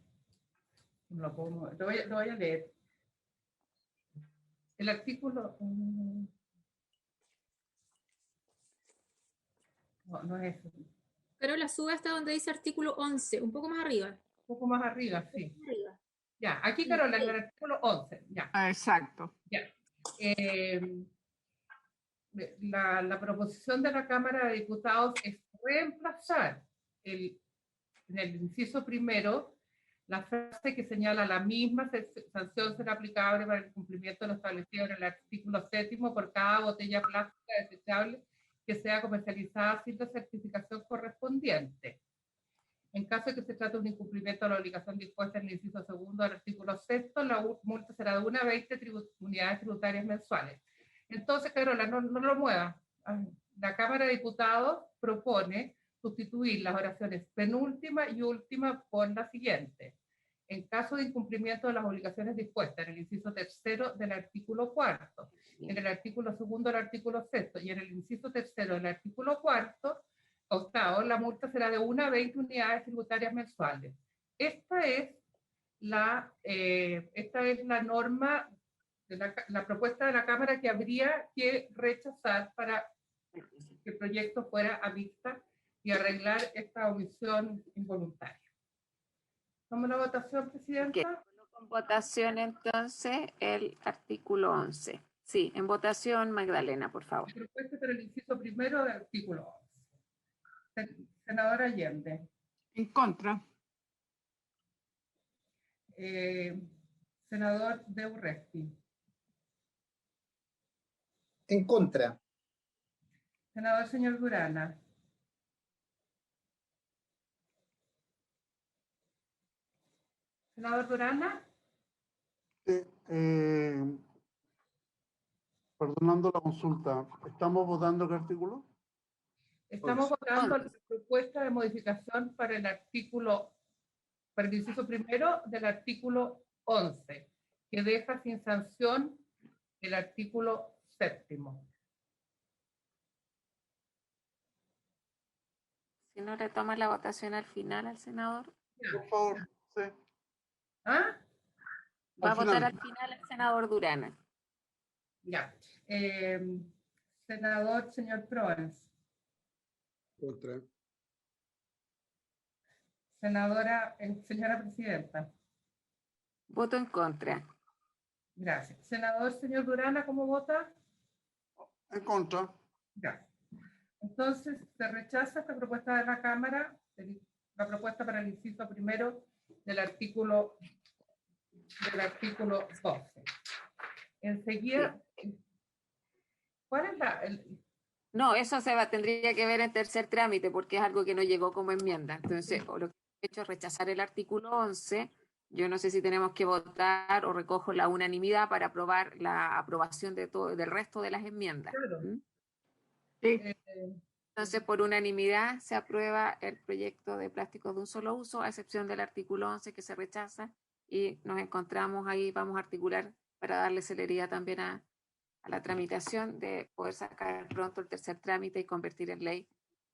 Lo voy a leer. El artículo... no es eso. Pero la sube hasta donde dice artículo 11, un poco más arriba. Un poco más arriba, sí. Arriba. Ya, aquí, Carola, en el artículo 11. Ya. Exacto. Ya. La proposición de la Cámara de Diputados es reemplazar en el inciso primero la frase que señala la misma sanción será aplicable para el cumplimiento de lo establecido en el artículo 7 por cada botella plástica desechable que sea comercializada sin la certificación correspondiente. En caso de que se trate de un incumplimiento de la obligación dispuesta en el inciso segundo del artículo 6, la multa será de 1 a 20 unidades tributarias mensuales. Entonces, Carola, no lo mueva. La Cámara de Diputados propone sustituir las oraciones penúltima y última por la siguiente. En caso de incumplimiento de las obligaciones dispuestas en el inciso tercero del artículo 4, en el artículo segundo del artículo 6 y en el inciso tercero del artículo 4, octavo, la multa será de 1 a 20 unidades tributarias mensuales. Esta es la norma, la propuesta de la Cámara que habría que rechazar para que el proyecto fuera a vista y arreglar esta omisión involuntaria. ¿Toma la votación, Presidenta? Okay. Con votación, entonces, el artículo 11. Sí, en votación, Magdalena, por favor. Propuesta para el inciso primero del artículo 11. Senadora Allende. En contra. Senador De Urresti. En contra. Senador señor Durana. Senador Durana. Perdonando la consulta, ¿estamos votando qué artículo? Estamos votando la propuesta de modificación para el artículo, para el inciso primero del artículo 11, que deja sin sanción el artículo 7. Si no le toma la votación al final al senador. Por favor, sí. ¿Ah? Va a votar al final el senador Durana. Ya. Senador señor Proens. Contra. Señora Presidenta. Voto en contra. Gracias. Senador señor Durana, ¿cómo vota? En contra. Gracias. Entonces, se rechaza esta propuesta de la Cámara, la propuesta para el inciso primero del artículo 12. Enseguida, ¿cuál es No, eso tendría que ver en tercer trámite porque es algo que no llegó como enmienda. Entonces, lo que he hecho es rechazar el artículo 11. Yo no sé si tenemos que votar o recojo la unanimidad para aprobar la aprobación de todo, del resto de las enmiendas. Claro. Sí. Entonces, por unanimidad se aprueba el proyecto de plásticos de un solo uso, a excepción del artículo 11 que se rechaza, y nos encontramos ahí, vamos a articular para darle celeridad también a la tramitación de poder sacar pronto el tercer trámite y convertir en ley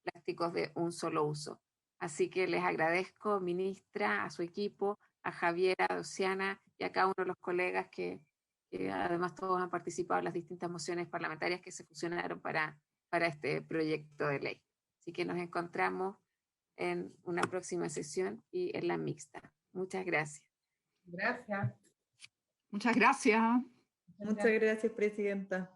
plásticos de un solo uso. Así que les agradezco, ministra, a su equipo, a Javiera, a Oceana y a cada uno de los colegas que además todos han participado en las distintas mociones parlamentarias que se fusionaron para este proyecto de ley. Así que nos encontramos en una próxima sesión y en la mixta. Muchas gracias. Gracias. Muchas gracias. Muchas gracias, Presidenta.